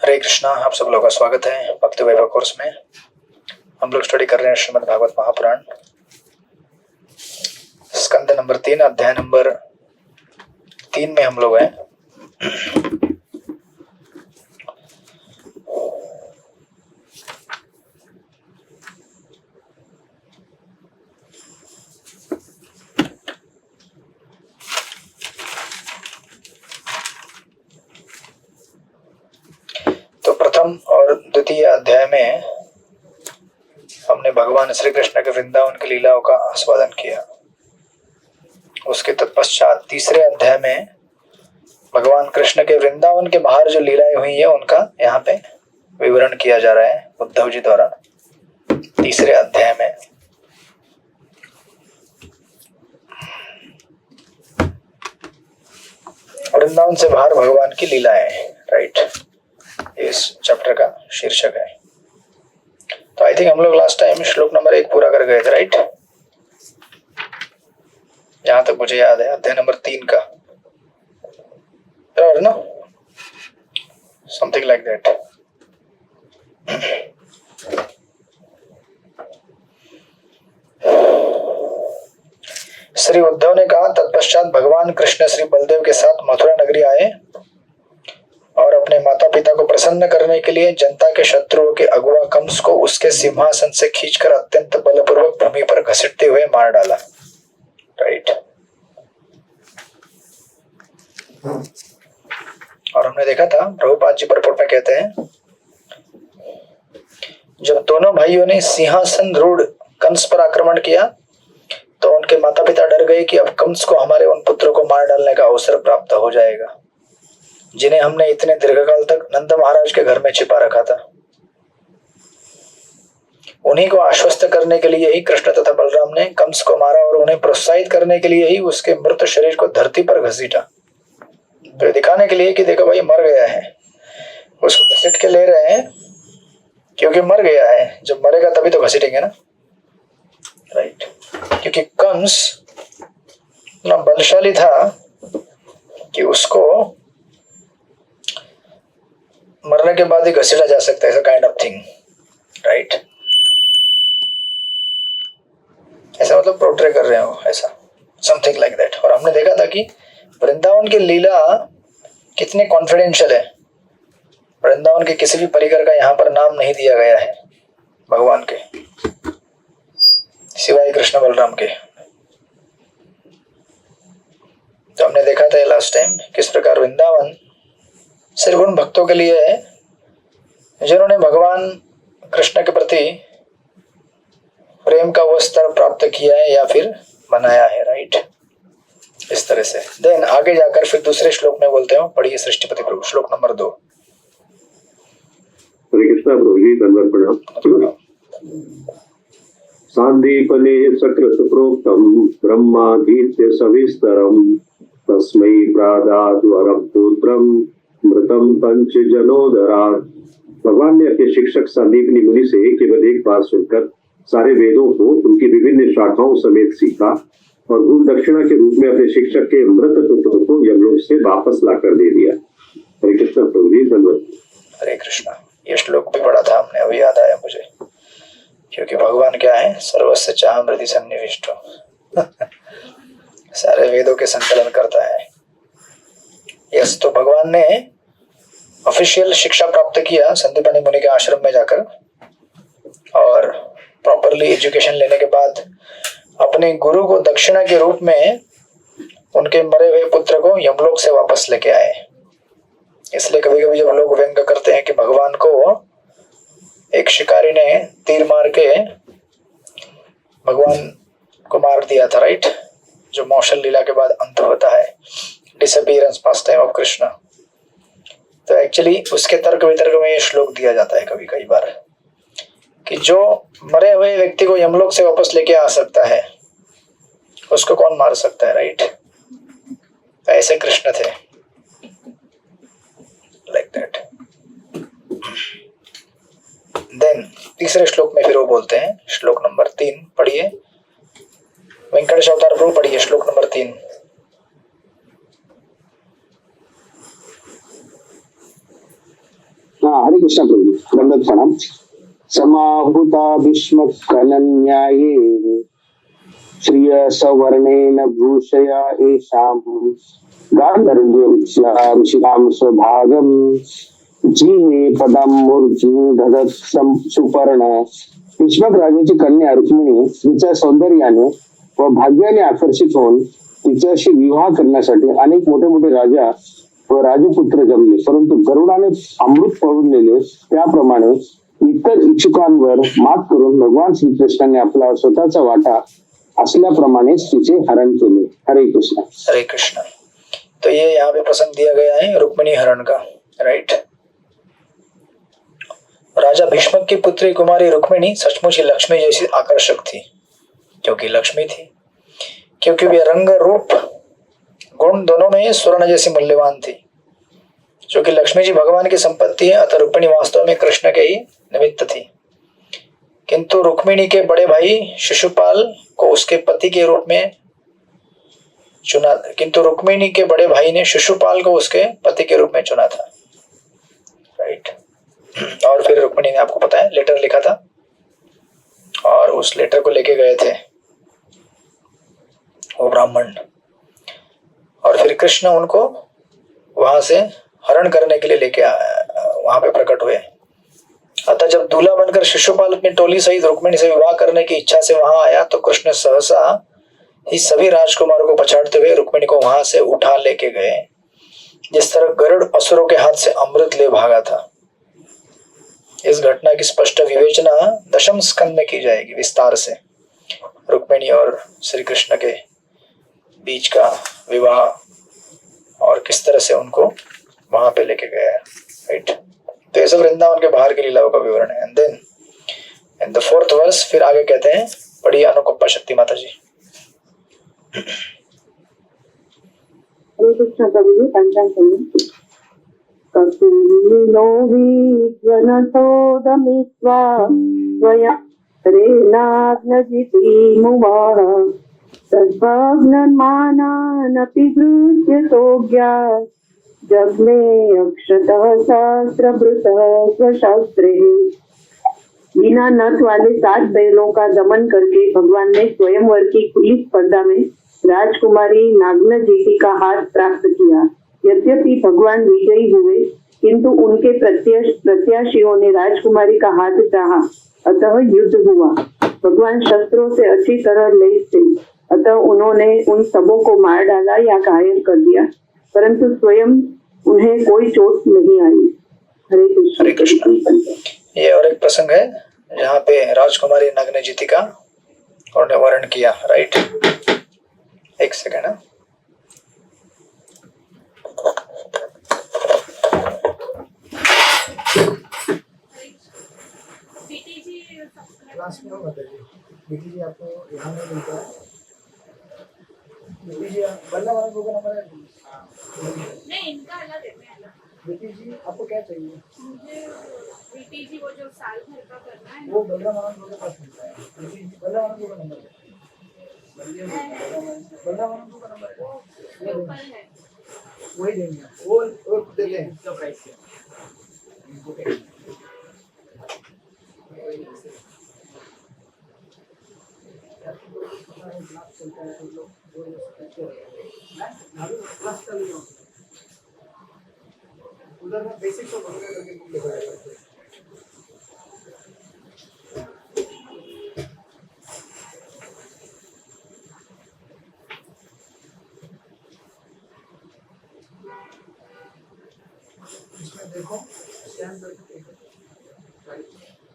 हरे कृष्णा। आप सब लोगों का स्वागत है भक्ति वैभव कोर्स में। हम लोग स्टडी कर रहे हैं श्रीमद् भागवत महापुराण, स्कंद नंबर 3, अध्याय नंबर 3 में हम लोग हैं। तो प्रथम और द्वितीय अध्याय में हमने भगवान श्री कृष्ण के वृंदावन की लीलाओं का आस्वादन किया। उसके तत्पश्चात तीसरे अध्याय में भगवान कृष्ण के वृंदावन के बाहर जो लीलाएं हुई है उनका यहाँ पे विवरण किया जा रहा है उद्धव जी द्वारा तीसरे अध्याय में। वृंदावन से बाहर भगवान की लीलाएं, राइट, इस चैप्टर का शीर्षक है। तो आई थिंक हम लोग लास्ट टाइम श्लोक नंबर 1 पूरा कर गए थे, राइट। जहां तक मुझे याद है अध्याय नंबर 3 का, बराबर ना, something like that. Shri Uddhav ने कहा, तत्पश्चात भगवान कृष्ण श्री बलदेव के साथ मथुरा नगरी आए और अपने माता पिता को प्रसन्न करने के लिए जनता के शत्रुओं के अगुआ कंस को उसके सिंहासन से खींचकर अत्यंत बलपूर्वक भूमि पर घसीटते हुए मार डाला, राइट। और हमने देखा था प्रभुपाद जी परपोर्ट में कहते हैं, जब दोनों भाइयों ने सिंहासन रूढ़ कंस पर आक्रमण किया तो उनके माता पिता डर गए कि अब कंस को हमारे उन पुत्रों को मार डालने का अवसर प्राप्त हो जाएगा जिन्हें हमने इतने दीर्घकाल तक नंद महाराज के घर में छिपा रखा था। उन्हीं को आश्वस्त करने के लिए ही कृष्ण तथा बलराम ने कंस को मारा और उन्हें प्रोत्साहित करने के लिए ही उसके मृत शरीर को धरती पर घसीटा, तो दिखाने के लिए कि देखो भाई मर गया है, उसको घसीट के ले रहे हैं क्योंकि मर गया है। जब मरेगा तभी तो घसीटेंगे ना, राइट। क्योंकि कंस इतना बलशाली था कि उसको मरने के बाद ही घसीटा जा सकता है, ऐसा काइंड ऑफ थिंग, राइट। ऐसा मतलब पोर्ट्रे कर रहे हो, ऐसा समथिंग लाइक दैट। और हमने देखा था कि वृंदावन की लीला कितनी कॉन्फिडेंशियल है। वृंदावन के किसी भी परिकर का यहाँ पर नाम नहीं दिया गया है भगवान के, सिवाय कृष्ण बलराम के। तो हमने देखा था लास्ट टाइम किस प्रकार वृंदावन सिर्फ उन भक्तों के लिए है जिन्होंने भगवान कृष्ण के प्रति प्रेम का वो स्तर प्राप्त किया है या फिर बनाया है, राइट। इस तरह से देन आगे जाकर फिर दूसरे श्लोक में बोलते हैं, पढ़िए सृष्टिपति प्रभु, श्लोक नंबर 2। हरे कृष्णा प्रभु जी, धन्यवाद प्रणाम। सांदीपने सकृत प्रोक्तम ब्रह्मादीत्य सविस्तरम तस्मै प्रादाद्वरं पुत्रम मृतम पंच जनोदरात्। भगवान ने अपने शिक्षक सांदीपनी मुनि से केवल एक बात सुनकर सारे वेदों को उनकी विभिन्न शाखाओं समेत सीखा और गुरु दक्षिणा के रूप में अपने शिक्षक के मृत पुत्र को यमलोक से वापस लाकर दे दिया। हरे कृष्ण प्रभु जी, धन्यवाद। हरे कृष्णा। ये श्लोक भी पढ़ा था हमने, अभी याद आया मुझे, क्योंकि भगवान क्या है, सर्वस्य चाहमृति सन्निविष्टो सारे वेदों के संकलन करता है। यस, तो भगवान ने ऑफिशियल शिक्षा प्राप्त किया संदीपनी मुनि के आश्रम में जाकर, और प्रॉपरली एजुकेशन लेने के बाद अपने गुरु को दक्षिणा के रूप में उनके मरे हुए पुत्र को यमलोक से वापस लेके आए। इसलिए कभी कभी जब लोग व्यंग करते हैं कि भगवान को एक शिकारी ने तीर मार के भगवान को मार दिया था, राइट, जो मौशल लीला के बाद अंत होता है, disappearance pass time of Krishna. तो एक्चुअली उसके तर्क वितर्क में ये श्लोक दिया जाता है कभी कई बार कि जो मरे हुए व्यक्ति को यमलोक से वापस लेके आ सकता है उसको कौन मार सकता है, राइट। ऐसे कृष्ण थे, लाइक दैट। देन तीसरे श्लोक में फिर वो बोलते हैं, श्लोक नंबर 3 पढ़िए, वेंकटेश अवतार प्रभु पढ़िए श्लोक नंबर 3। हाँ, हरे कृष्ण प्रभु, दंडवत प्रणाम। समाहुता भीष्म कनन्याये श्रिय सवर्णेन भूषया एषाम् गांधर्व्यं ऋषिणां स्वभागम् जीवे पदम मूर्ध्नि सुपर्ण। भीष्मक राजाची कन्या रुक्मिणी तिच्या सौंदर्याने व भाग्याने आकर्षित होऊन तिच्याशी विवाह करण्यासाठी अनेक मोठे मोठे राजा व राजपुत्र जमले, परंतु गरुडाने अमृत पळून नेले त्याप्रमाणे इतर इच्छुकांवर मात करून भगवान श्रीकृष्णाने आपला स्वतःचा वाटा असल्याप्रमाणेच तिचे हरण केले। हरे कृष्ण। हरे कृष्ण। तो ये यहाँ पे प्रसंग दिया गया है रुक्मिणी हरण का, राइट। राजा भीष्मक की पुत्री कुमारी रुक्मिणी सचमुच ही लक्ष्मी जैसी आकर्षक थी, क्योंकि लक्ष्मी थी, क्योंकि वे रंग रूप गुण दोनों में स्वर्ण जैसी मूल्यवान थी। जो कि लक्ष्मी जी भगवान की संपत्ति है, अतः रुक्मिणी वास्तव में कृष्ण के ही निमित्त थी। किंतु रुक्मिणी के बड़े भाई शिशुपाल को उसके पति के रूप में चुना, किंतु रुक्मिणी के बड़े भाई ने शिशुपाल को उसके पति के रूप में चुना था, राइट। और फिर रुक्मिणी ने, आपको पता है, लेटर लिखा था और उस लेटर को लेके गए थे वो ब्राह्मण, और फिर कृष्ण उनको वहां से हरण करने के लिए लेके वहां पे प्रकट हुए। अतः जब दूल्हा बनकर शिशुपाल अपनी टोली सहित रुक्मिणी से विवाह करने की इच्छा से वहां आया तो कृष्ण सहसा ही सभी राजकुमारों को पछाड़ते हुए रुक्मिणी को वहां से उठा लेके गए, जिस तरह गरुड़ असुरों के हाथ से अमृत ले भागा था। इस घटना की स्पष्ट विवेचना दशम स्कंद में की जाएगी विस्तार से, रुक्मिणी और श्री कृष्ण के बीच का विवाह और किस तरह से उनको वहां पे लेके गया है, राइट। तो ये सब वृंदावन के बाहर की लीलाओं का विवरण है। And then in the 4th verse फिर आगे कहते हैं, पढ़िए अनुकंपा शक्ति माता जी। हरे कृष्ण कवि पंचांग कपिलो विश्वनतोदमित्वा स्वयंरेणाग्नजिति मुवाह तद्भग्नमानानपि गृह्यतोज्ञा जग्ने अक्षतः सहस्रभृतः स्वशास्त्रे। बिना नथ वाले 7 बैलों का दमन करके भगवान ने स्वयंवर की खुली स्पर्धा में राजकुमारी नाग्नजिति का हाथ प्राप्त किया। यद्यपि भगवान विजयी हुए, किंतु उनके प्रत्याशियों ने राजकुमारी का हाथ चाहा, अतः युद्ध हुआ। भगवान शस्त्रों से अच्छी तरह लैस थे, अतः उन्होंने उन सबों को मार डाला या घायल कर दिया, परंतु स्वयं उन्हें कोई चोट नहीं आई। हरे कृष्ण। हरे कृष्ण। ये और एक प्रसंग है जहाँ पे राजकुमारी नाग्नजिति का उन्होंने वर्ण किया, राइट। एक सेकेंड। क्लास में हो बताइए बेटी जी, आपको यहाँ नहीं मिलता है। बेटी जी बल्ला वाला को नंबर है नहीं, इनका अलग है, मैं अलग। बेटी जी आपको क्या चाहिए? मुझे बेटी जी वो जो साल भर का करना है वो बल्ला वाला को के पास मिलता है। बेटी जी बल्ला वाला को नंबर है, बल्ला वाला को नंबर है, वो ऊपर है। वही देंगे वो दे दें। इसका प्राइस क्या है? उधर में बेसिक तो बंद करके बुक लिखा जाएगा। इसमें देखो स्कैन करके देखो।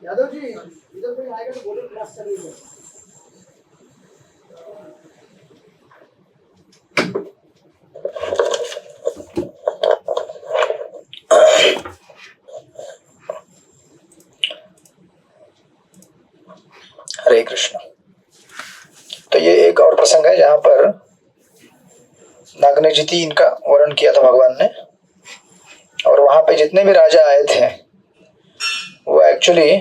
यादव जी इधर कोई आएगा तो बोलो क्लास चल रही है। हरे कृष्ण। तो ये एक और प्रसंग है जहां पर नाग्नजिति इनका वर्णन किया था भगवान ने, और वहां पे जितने भी राजा आए थे वो एक्चुअली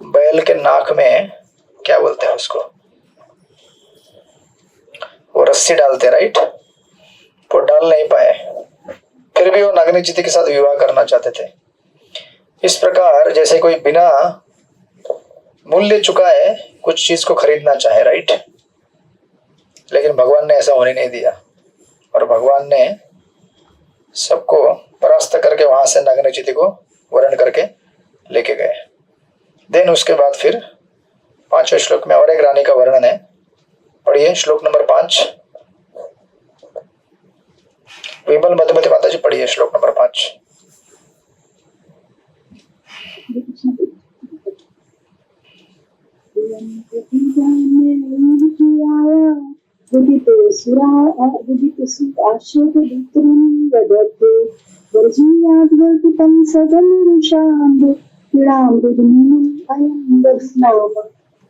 बैल के नाक में क्या बोलते हैं उसको, वो रस्सी डालते, राइट। वो डाल नहीं पाए फिर भी वो नग्नचिति के साथ विवाह करना चाहते थे। इस प्रकार जैसे कोई बिना मूल्य चुकाए कुछ चीज को खरीदना चाहे, राइट। लेकिन भगवान ने ऐसा होने नहीं दिया और भगवान ने सबको परास्त करके वहां से नग्नचिति को वर्ण करके लेके गए। देन उसके बाद फिर 5वें श्लोक में और एक रानी का वर्णन है, पढ़िए श्लोक नंबर 5। विमल मधुमती माता जी पढ़िए श्लोक नंबर 5।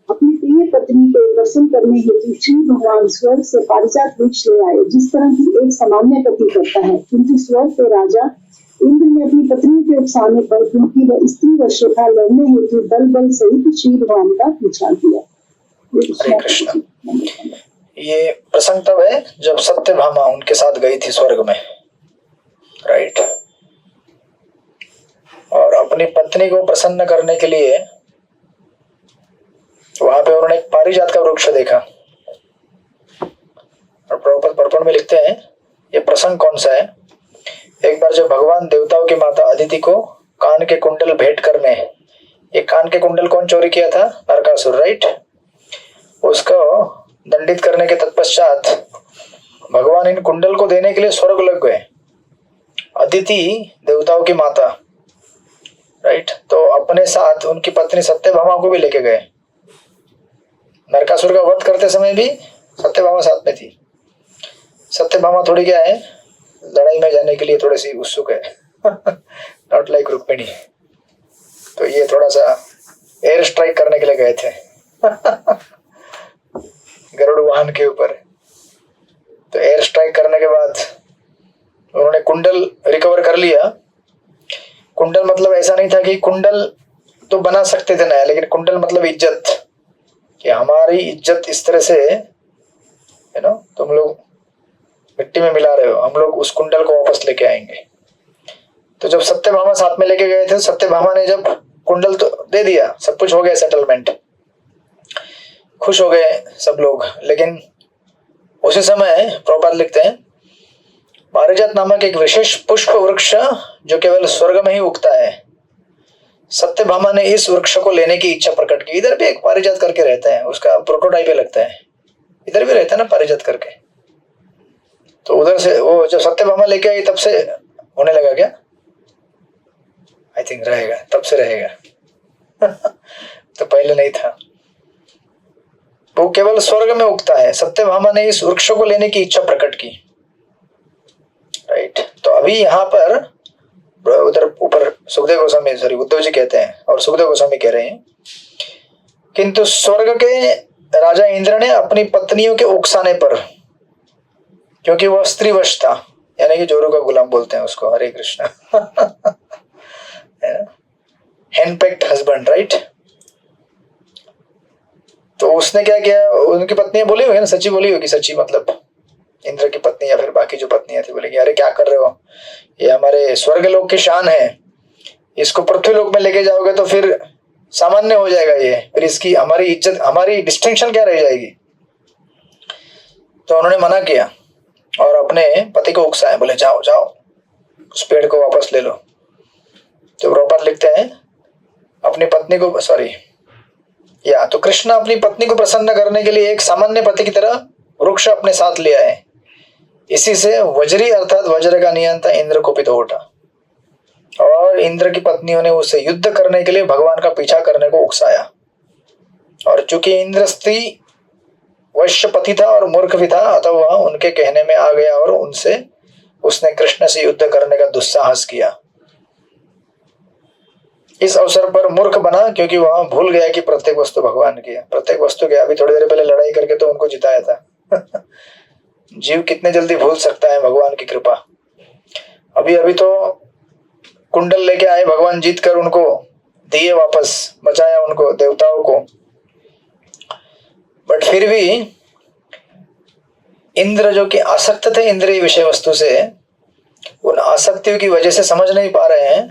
अपनी प्रिय पत्नी को प्रसन्न करने हेतु श्री भगवान स्वर्ग से पारिजात वृक्ष ले आए, जिस तरह की एक सामान्य पति करता है। किंतु स्वर्ग के राजा इंद्र ने अपनी पत्नी के उकसाने पर, क्योंकि वह स्त्री वश था, लड़ने हेतु दल बल सहित श्री भगवान का पीछा किया। हरे कृष्ण। ये प्रसंग तब है जब सत्यभामा उनके साथ गई थी स्वर्ग में, राइट। और अपनी पत्नी को प्रसन्न करने के लिए वहां पे उन्होंने एक पारिजात का वृक्ष देखा। और प्रभुपाद पर्पण में लिखते हैं ये प्रसंग कौन सा है। एक बार जब भगवान देवताओं की माता अदिति को कान के कुंडल भेंट करने, ये कान के कुंडल कौन चोरी किया था? नरकासुर, राइट। उसको दंडित करने के तत्पश्चात भगवान इन कुंडल को देने के लिए स्वर्ग लग गए। अदिति देवताओं की माता, राइट। तो अपने साथ उनकी पत्नी सत्यभामा को भी लेके गए। नरकासुर का वध करते समय भी सत्यभामा साथ में थी। सत्यभामा थोड़ी क्या है, लड़ाई में जाने के लिए थोड़ी सी उत्सुक है, नॉट लाइक रुक्मिणी। तो ये थोड़ा सा एयर स्ट्राइक करने के लिए गए थे गरुड़ वाहन के ऊपर। तो एयर स्ट्राइक करने के बाद उन्होंने कुंडल रिकवर कर लिया। कुंडल मतलब ऐसा नहीं था कि कुंडल तो बना सकते थे नया, लेकिन कुंडल मतलब इज्जत, कि हमारी इज्जत इस तरह से तुम लोग मिट्टी में मिला रहे हो, हम लोग उस कुंडल को वापस लेके आएंगे। तो जब सत्यभामा साथ में लेके गए थे, सत्यभामा ने जब कुंडल तो दे दिया, सब कुछ हो गया, सेटलमेंट, खुश हो गए सब लोग। लेकिन उसी समय प्रभुपाद लिखते हैं पारिजात नामक एक विशेष पुष्प वृक्ष जो केवल स्वर्ग में ही उगता है, सत्यभामा ने इस वृक्ष को लेने की इच्छा प्रकट की। इधर भी एक पारिजात करके रहता है, उसका प्रोटोटाइप लगता है, इधर भी रहता है ना पारिजात करके। तो उधर से वो जब सत्यभामा लेके आई तब से होने लगा क्या? आई थिंक रहेगा, तब से रहेगा तो पहले नहीं था। वो केवल स्वर्ग में उगता है, सत्यभामा ने इस वृक्ष को लेने की इच्छा प्रकट की, राइट। तो अभी यहाँ पर उधर ऊपर सुखदेव गोस्वामी, सॉरी उद्धव जी कहते हैं और सुखदेव गोस्वामी कह रहे हैं, किंतु स्वर्ग के राजा इंद्र ने अपनी पत्नियों के उकसाने पर, क्योंकि वह स्त्रीवश था, यानी कि जोरू का गुलाम बोलते हैं उसको, हरे कृष्ण हैंडपेक्ड हस्बैंड, राइट। तो उसने क्या किया, उनकी पत्नियां बोली होगी ना, सच्ची बोली होगी, सच्ची मतलब इंद्र की पत्नी या फिर बाकी जो पत्नियां थी, बोलेगी अरे क्या कर रहे हो, ये हमारे स्वर्ग लोक की शान है, इसको पृथ्वी लोक में लेके जाओगे तो फिर सामान्य हो जाएगा ये, फिर इसकी हमारी इज्जत, हमारी डिस्टिंक्शन क्या रह जाएगी। तो उन्होंने मना किया और अपने पति को उकसाया, बोले जाओ जाओ उस पेड़ को वापस ले लो। तो प्रभुपाद लिखते हैं अपनी पत्नी को, तो कृष्ण अपनी पत्नी को प्रसन्न करने के लिए एक सामान्य पति की तरह वृक्ष अपने साथ ले आए। इसी से वज्री अर्थात वज्र का नियंता इंद्र कुपित हो उठा और इंद्र की पत्नियों ने उसे युद्ध करने के लिए भगवान का पीछा करने को उकसाया। और चूंकि इंद्र स्त्री वैश्य पति था और मूर्ख भी था, अतः वह उनके कहने में आ गया और उसने कृष्ण से युद्ध करने का दुस्साहस किया। इस अवसर पर मूर्ख बना क्योंकि वह भूल गया कि प्रत्येक वस्तु भगवान की है। प्रत्येक वस्तु के अभी थोड़ी देर पहले लड़ाई करके तो उनको जिताया था जीव कितने जल्दी भूल सकता है भगवान की कृपा। अभी अभी तो कुंडल लेके आए भगवान, जीत कर उनको दिए वापस, बचाया उनको, देवताओं को। बट फिर भी इंद्र जो कि आसक्त थे इंद्रिय विषय वस्तु से, उन आसक्तियों की वजह से समझ नहीं पा रहे हैं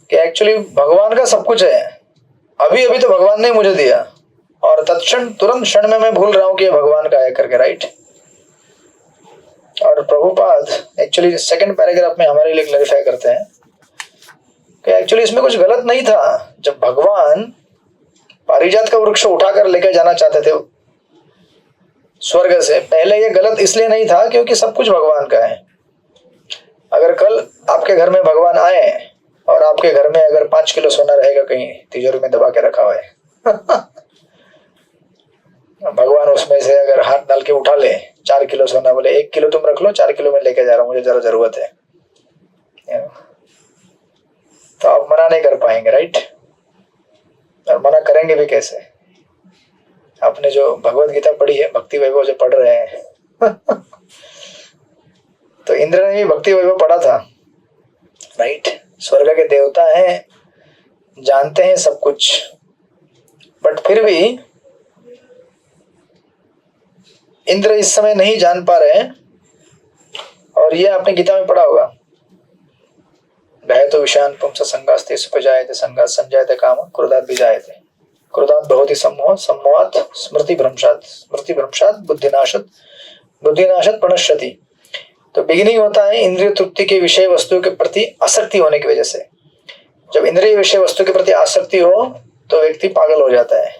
कि एक्चुअली भगवान का सब कुछ है। अभी अभी तो भगवान ने मुझे दिया और तत्क्षण तुरंत क्षण में मैं भूल रहा हूं कि ये भगवान का है करके, राइट। और प्रभुपाद एक्चुअली सेकंड पैराग्राफ में हमारे लिए क्लैरिफाई करते हैं कि एक्चुअली इसमें कुछ गलत नहीं था। जब भगवान पारिजात का वृक्ष उठाकर लेकर जाना चाहते थे स्वर्ग से, पहले ये गलत इसलिए नहीं था क्योंकि सब कुछ भगवान का है। अगर कल आपके घर में भगवान आए और आपके घर में अगर 5 किलो सोना रहेगा कहीं तिजोरी में दबा के रखा हुआ है भगवान उसमें से अगर हाथ डाल के उठा ले 4 किलो सोना, बोले 1 किलो तुम रख लो, 4 किलो में लेके जा रहा हूं, मुझे जरा जरूरत है, तो आप मना नहीं कर पाएंगे, राइट। और मना करेंगे भी कैसे? आपने जो भगवत गीता पढ़ी है, भक्ति वैभव जो पढ़ रहे हैं तो इंद्र ने भी भक्ति वैभव पढ़ा था, राइट। स्वर्ग के देवता हैं, जानते हैं सब कुछ, बट फिर भी इंद्र इस समय नहीं जान पा रहे हैं। और ये आपने गीता में पढ़ा होगा, भय तो विषान पुंस संगास्ते सुपजायते संगात संजायते काम क्रोधात विजायते क्रोधात भवति सम्मोह सम्मोहात् स्मृति भ्रंशात् बुद्धिनाशत प्रणश्यति। तो बिगिनिंग होता है इंद्रिय तृप्ति के विषय वस्तु के प्रति आसक्ति होने की वजह से। जब इंद्रिय विषय वस्तु के प्रति आसक्ति हो तो व्यक्ति पागल हो जाता है,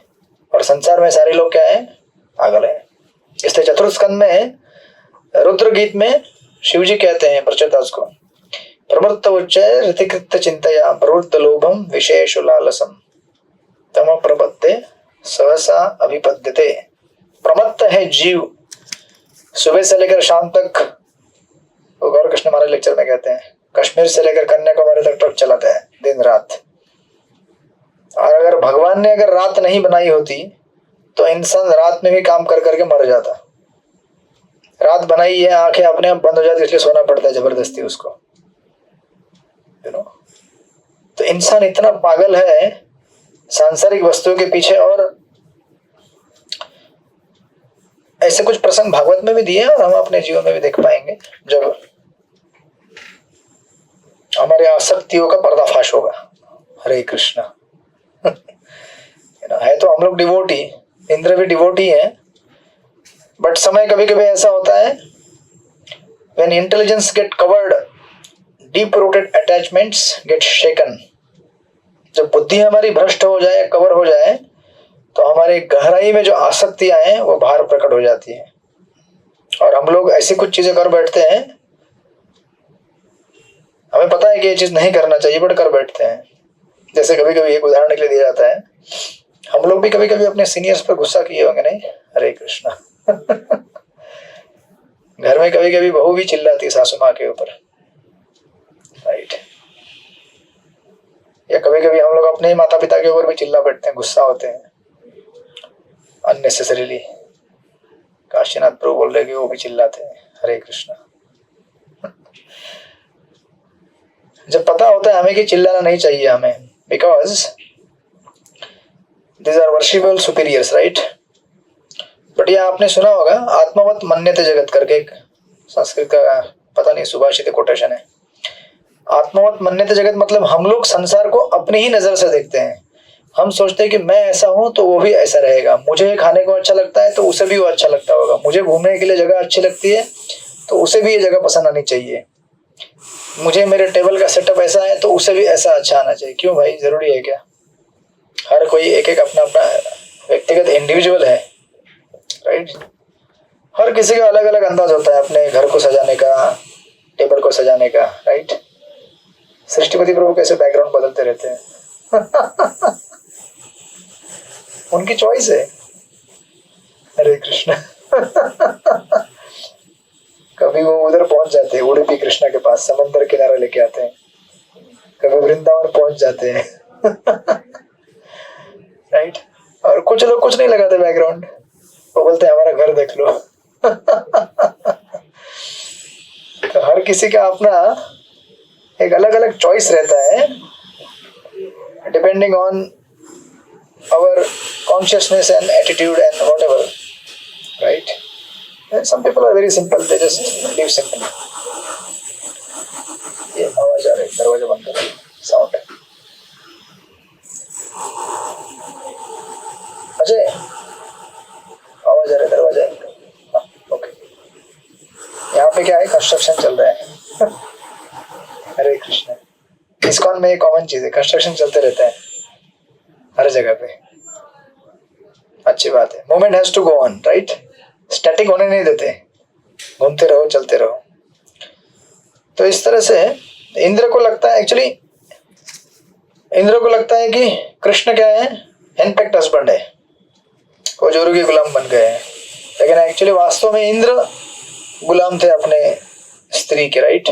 और संसार में सारे लोग क्या है? पागल है। इसलिए चतुर्थ स्कंद में रुद्र गीत में शिव जी कहते हैं प्रचेतास को, प्रवृत्त उच्च ऋतिकृत चिंतया प्रवृत्त लोभम विशेषु लालसम तम प्रपत्ते सहसा अभिपद्यते। प्रमत्त है जीव, सुबह से लेकर शाम तक, वो गौर कृष्ण महाराज लेक्चर में कहते हैं, कश्मीर से लेकर कन्याकुमारी तक ट्रक चलाता है दिन रात। और अगर भगवान ने अगर रात नहीं बनाई होती तो इंसान रात में भी काम कर करके मर जाता। रात बनाई है, आंखें अपने आप बंद हो जाती, इसलिए सोना पड़ता है जबरदस्ती उसको, तो इंसान इतना पागल है सांसारिक वस्तुओं के पीछे। और ऐसे कुछ प्रसंग भागवत में भी दिए और हम अपने जीवन में भी देख पाएंगे जब हमारे आसक्तियों का पर्दाफाश होगा। हरे कृष्णा है तो हम लोग डिवोटी, इंद्र भी डिवोटी है, बट समय कभी कभी ऐसा होता है when intelligence get covered, deep rooted attachments get shaken। जब बुद्धि हमारी भ्रष्ट हो जाए, कवर हो जाए, तो हमारे गहराई में जो आसक्तियां हैं वो बाहर प्रकट हो जाती है, और हम लोग ऐसी कुछ चीजें कर बैठते हैं, हमें पता है कि ये चीज नहीं करना चाहिए बट कर बैठते हैं। जैसे कभी कभी एक उदाहरण के लिए दिया जाता है, हम लोग भी कभी कभी अपने सीनियर्स पर गुस्सा किए होंगे, नहीं? हरे कृष्णा घर में कभी कभी बहू भी चिल्लाती सासू माँ के ऊपर, राइट। या कभी कभी हम लोग अपने माता पिता के ऊपर भी चिल्ला बैठते हैं, गुस्सा होते हैं अननेसेसरीली। काशीनाथ प्रभु बोल रहे कि वो भी चिल्लाते हैं। हरे कृष्णा। जब पता होता है हमें कि चिल्लाना नहीं चाहिए हमें, because these are worshipable superiors, right? But ये आपने सुना होगा, आत्मवत मन्यते जगत करके एक संस्कृत का पता नहीं सुभाषित कोटेशन है। आत्मवत मन्यते जगत मतलब हम लोग संसार को अपनी ही नजर से देखते हैं। हम सोचते हैं कि मैं ऐसा हूं तो वो भी ऐसा रहेगा, मुझे खाने को अच्छा लगता है तो उसे भी वो अच्छा लगता होगा, मुझे घूमने के लिए जगह अच्छी लगती है तो उसे भी ये जगह पसंद आनी चाहिए, मुझे मेरे टेबल का सेटअप ऐसा है तो उसे भी ऐसा अच्छा आना चाहिए। क्यों भाई, जरूरी है क्या? हर कोई एक एक अपना अपना व्यक्तिगत इंडिविजुअल है, राइट। हर किसी का अलग अलग अंदाज होता है अपने घर को सजाने का, टेबल को सजाने का, राइट। सृष्टिपति प्रभु कैसे बैकग्राउंड बदलते रहते हैं उनकी चॉइस है। हरे कृष्ण कभी वो उधर पहुंच जाते हैं उडुपी कृष्णा के पास, समंदर किनारा लेके आते हैं, कभी वृंदावन पहुंच जाते हैं राइट। और कुछ लोग कुछ नहीं लगाते बैकग्राउंड, वो बोलते हैं हमारा घर देख लो तो हर किसी का अपना एक अलग अलग चॉइस रहता है, depending on our consciousness and attitude and whatever, right. Some people are very simple, they just live simply, construction चल रहा है। हरे कृष्ण। इस्कॉन में एक कॉमन चीज है, कंस्ट्रक्शन चलते रहता है हर जगह पे। अच्छी बात है, movement has to go on, right. Static होने नहीं देते, घूमते रहो, चलते रहो। तो इस तरह से इंद्र को लगता है, एक्चुअली इंद्र को लगता है कि कृष्ण क्या है, इनफैक्ट हस्बैंड है, वो जोरू के गुलाम बन गए हैं। लेकिन एक्चुअली वास्तव में इंद्र गुलाम थे अपने स्त्री के, राइट।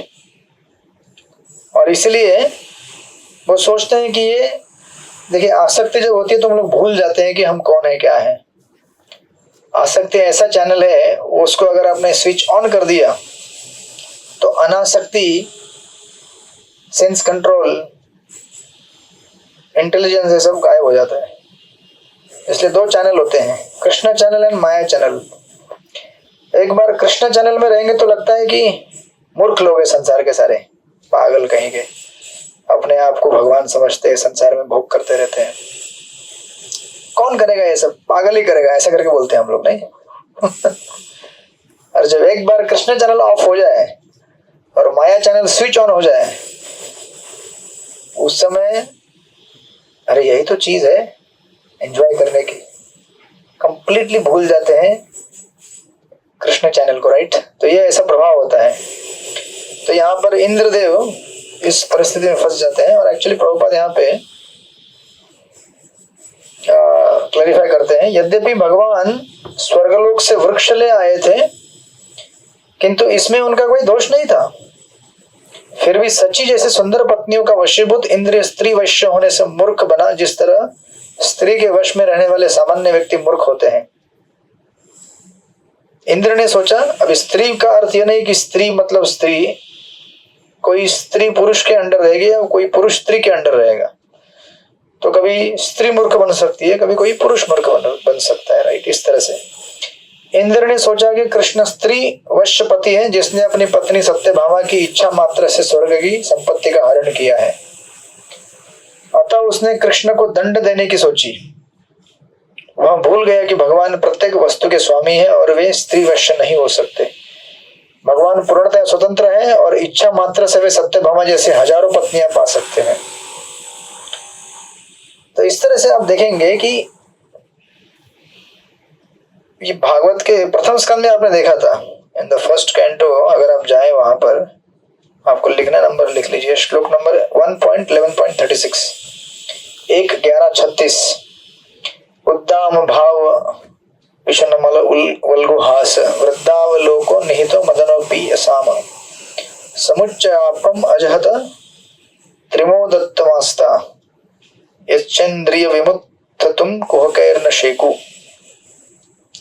और इसलिए वो सोचते हैं कि ये देखिए, आसक्ति जब होती है तो हम लोग भूल जाते हैं कि हम कौन है, क्या है। आसक्ति ऐसा चैनल है, उसको अगर आपने स्विच ऑन कर दिया तो अनासक्ति, सेंस कंट्रोल, इंटेलिजेंस, ये सब गायब हो जाता है। इसलिए दो चैनल होते हैं, Krishna channel and Maya channel. एक बार कृष्णा चैनल में रहेंगे तो लगता है कि मूर्ख लोग हैं संसार के सारे, पागल कहीं के, अपने आप को भगवान समझते हैं, संसार में भोग करते रहते हैं। कौन करेगा ये सब, पागल ही करेगा, ऐसा करके बोलते हैं हम लोग, नहीं। और जब एक बार कृष्ण चैनल ऑफ हो जाए और माया चैनल स्विच ऑन हो जाए, उस समय अरे यही तो चीज है एंजॉय करने की, कंप्लीटली भूल जाते हैं कृष्ण चैनल को, राइट। तो ये ऐसा प्रभाव होता है। तो यहाँ पर इंद्रदेव इस परिस्थिति में फंस जाते हैं। और एक्चुअली प्रभुपाद यहाँ पे क्लैरिफाई करते हैं, यद्यपि भगवान स्वर्गलोक से वृक्ष ले आए थे किंतु इसमें उनका कोई दोष नहीं था। फिर भी सची जैसे सुंदर पत्नियों का वशीभूत इंद्रिय स्त्री वश्य होने से मूर्ख बना, जिस तरह स्त्री के वश में रहने वाले सामान्य व्यक्ति मूर्ख होते हैं। इंद्र ने सोचा, अब स्त्री का अर्थ यह नहीं कि स्त्री मतलब स्त्री, कोई स्त्री पुरुष के अंडर रहेगी या कोई पुरुष स्त्री के अंडर रहेगा। तो कभी स्त्री मूर्ख बन सकती है, कभी कोई पुरुष मूर्ख बन सकता है, राइट। इस तरह से इंद्र ने सोचा कि कृष्ण स्त्री वश्यपति है, जिसने अपनी पत्नी सत्यभामा की इच्छा मात्र से स्वर्ग की संपत्ति का हरण किया है। अतः उसने कृष्ण को दंड देने की सोची। वह भूल गया कि भगवान प्रत्येक वस्तु के स्वामी है और वे स्त्री वश्य नहीं हो सकते। भगवान पूर्णतः स्वतंत्र है और इच्छा मात्र से वे सत्यभामा जैसे हजारों पत्नियां पा सकते हैं। तो इस तरह से आप देखेंगे कि ये भागवत के प्रथम स्कंद में आपने देखा था, इन द फर्स्ट कैंटो। अगर आप जाएं वहां पर, आपको लिखना, नंबर लिख लीजिए, श्लोक नंबर 1.11.36, 1:11:36। उद्दाम भाव विषणमल वल्गुहास वृद्धावलोको निहितो मदनोपि असाम समुच्चयापम अजहत त्रिमोदत्तमास्ता यच्चेन्द्रिय विमुक्त तुम कुहकैर्न शेकु।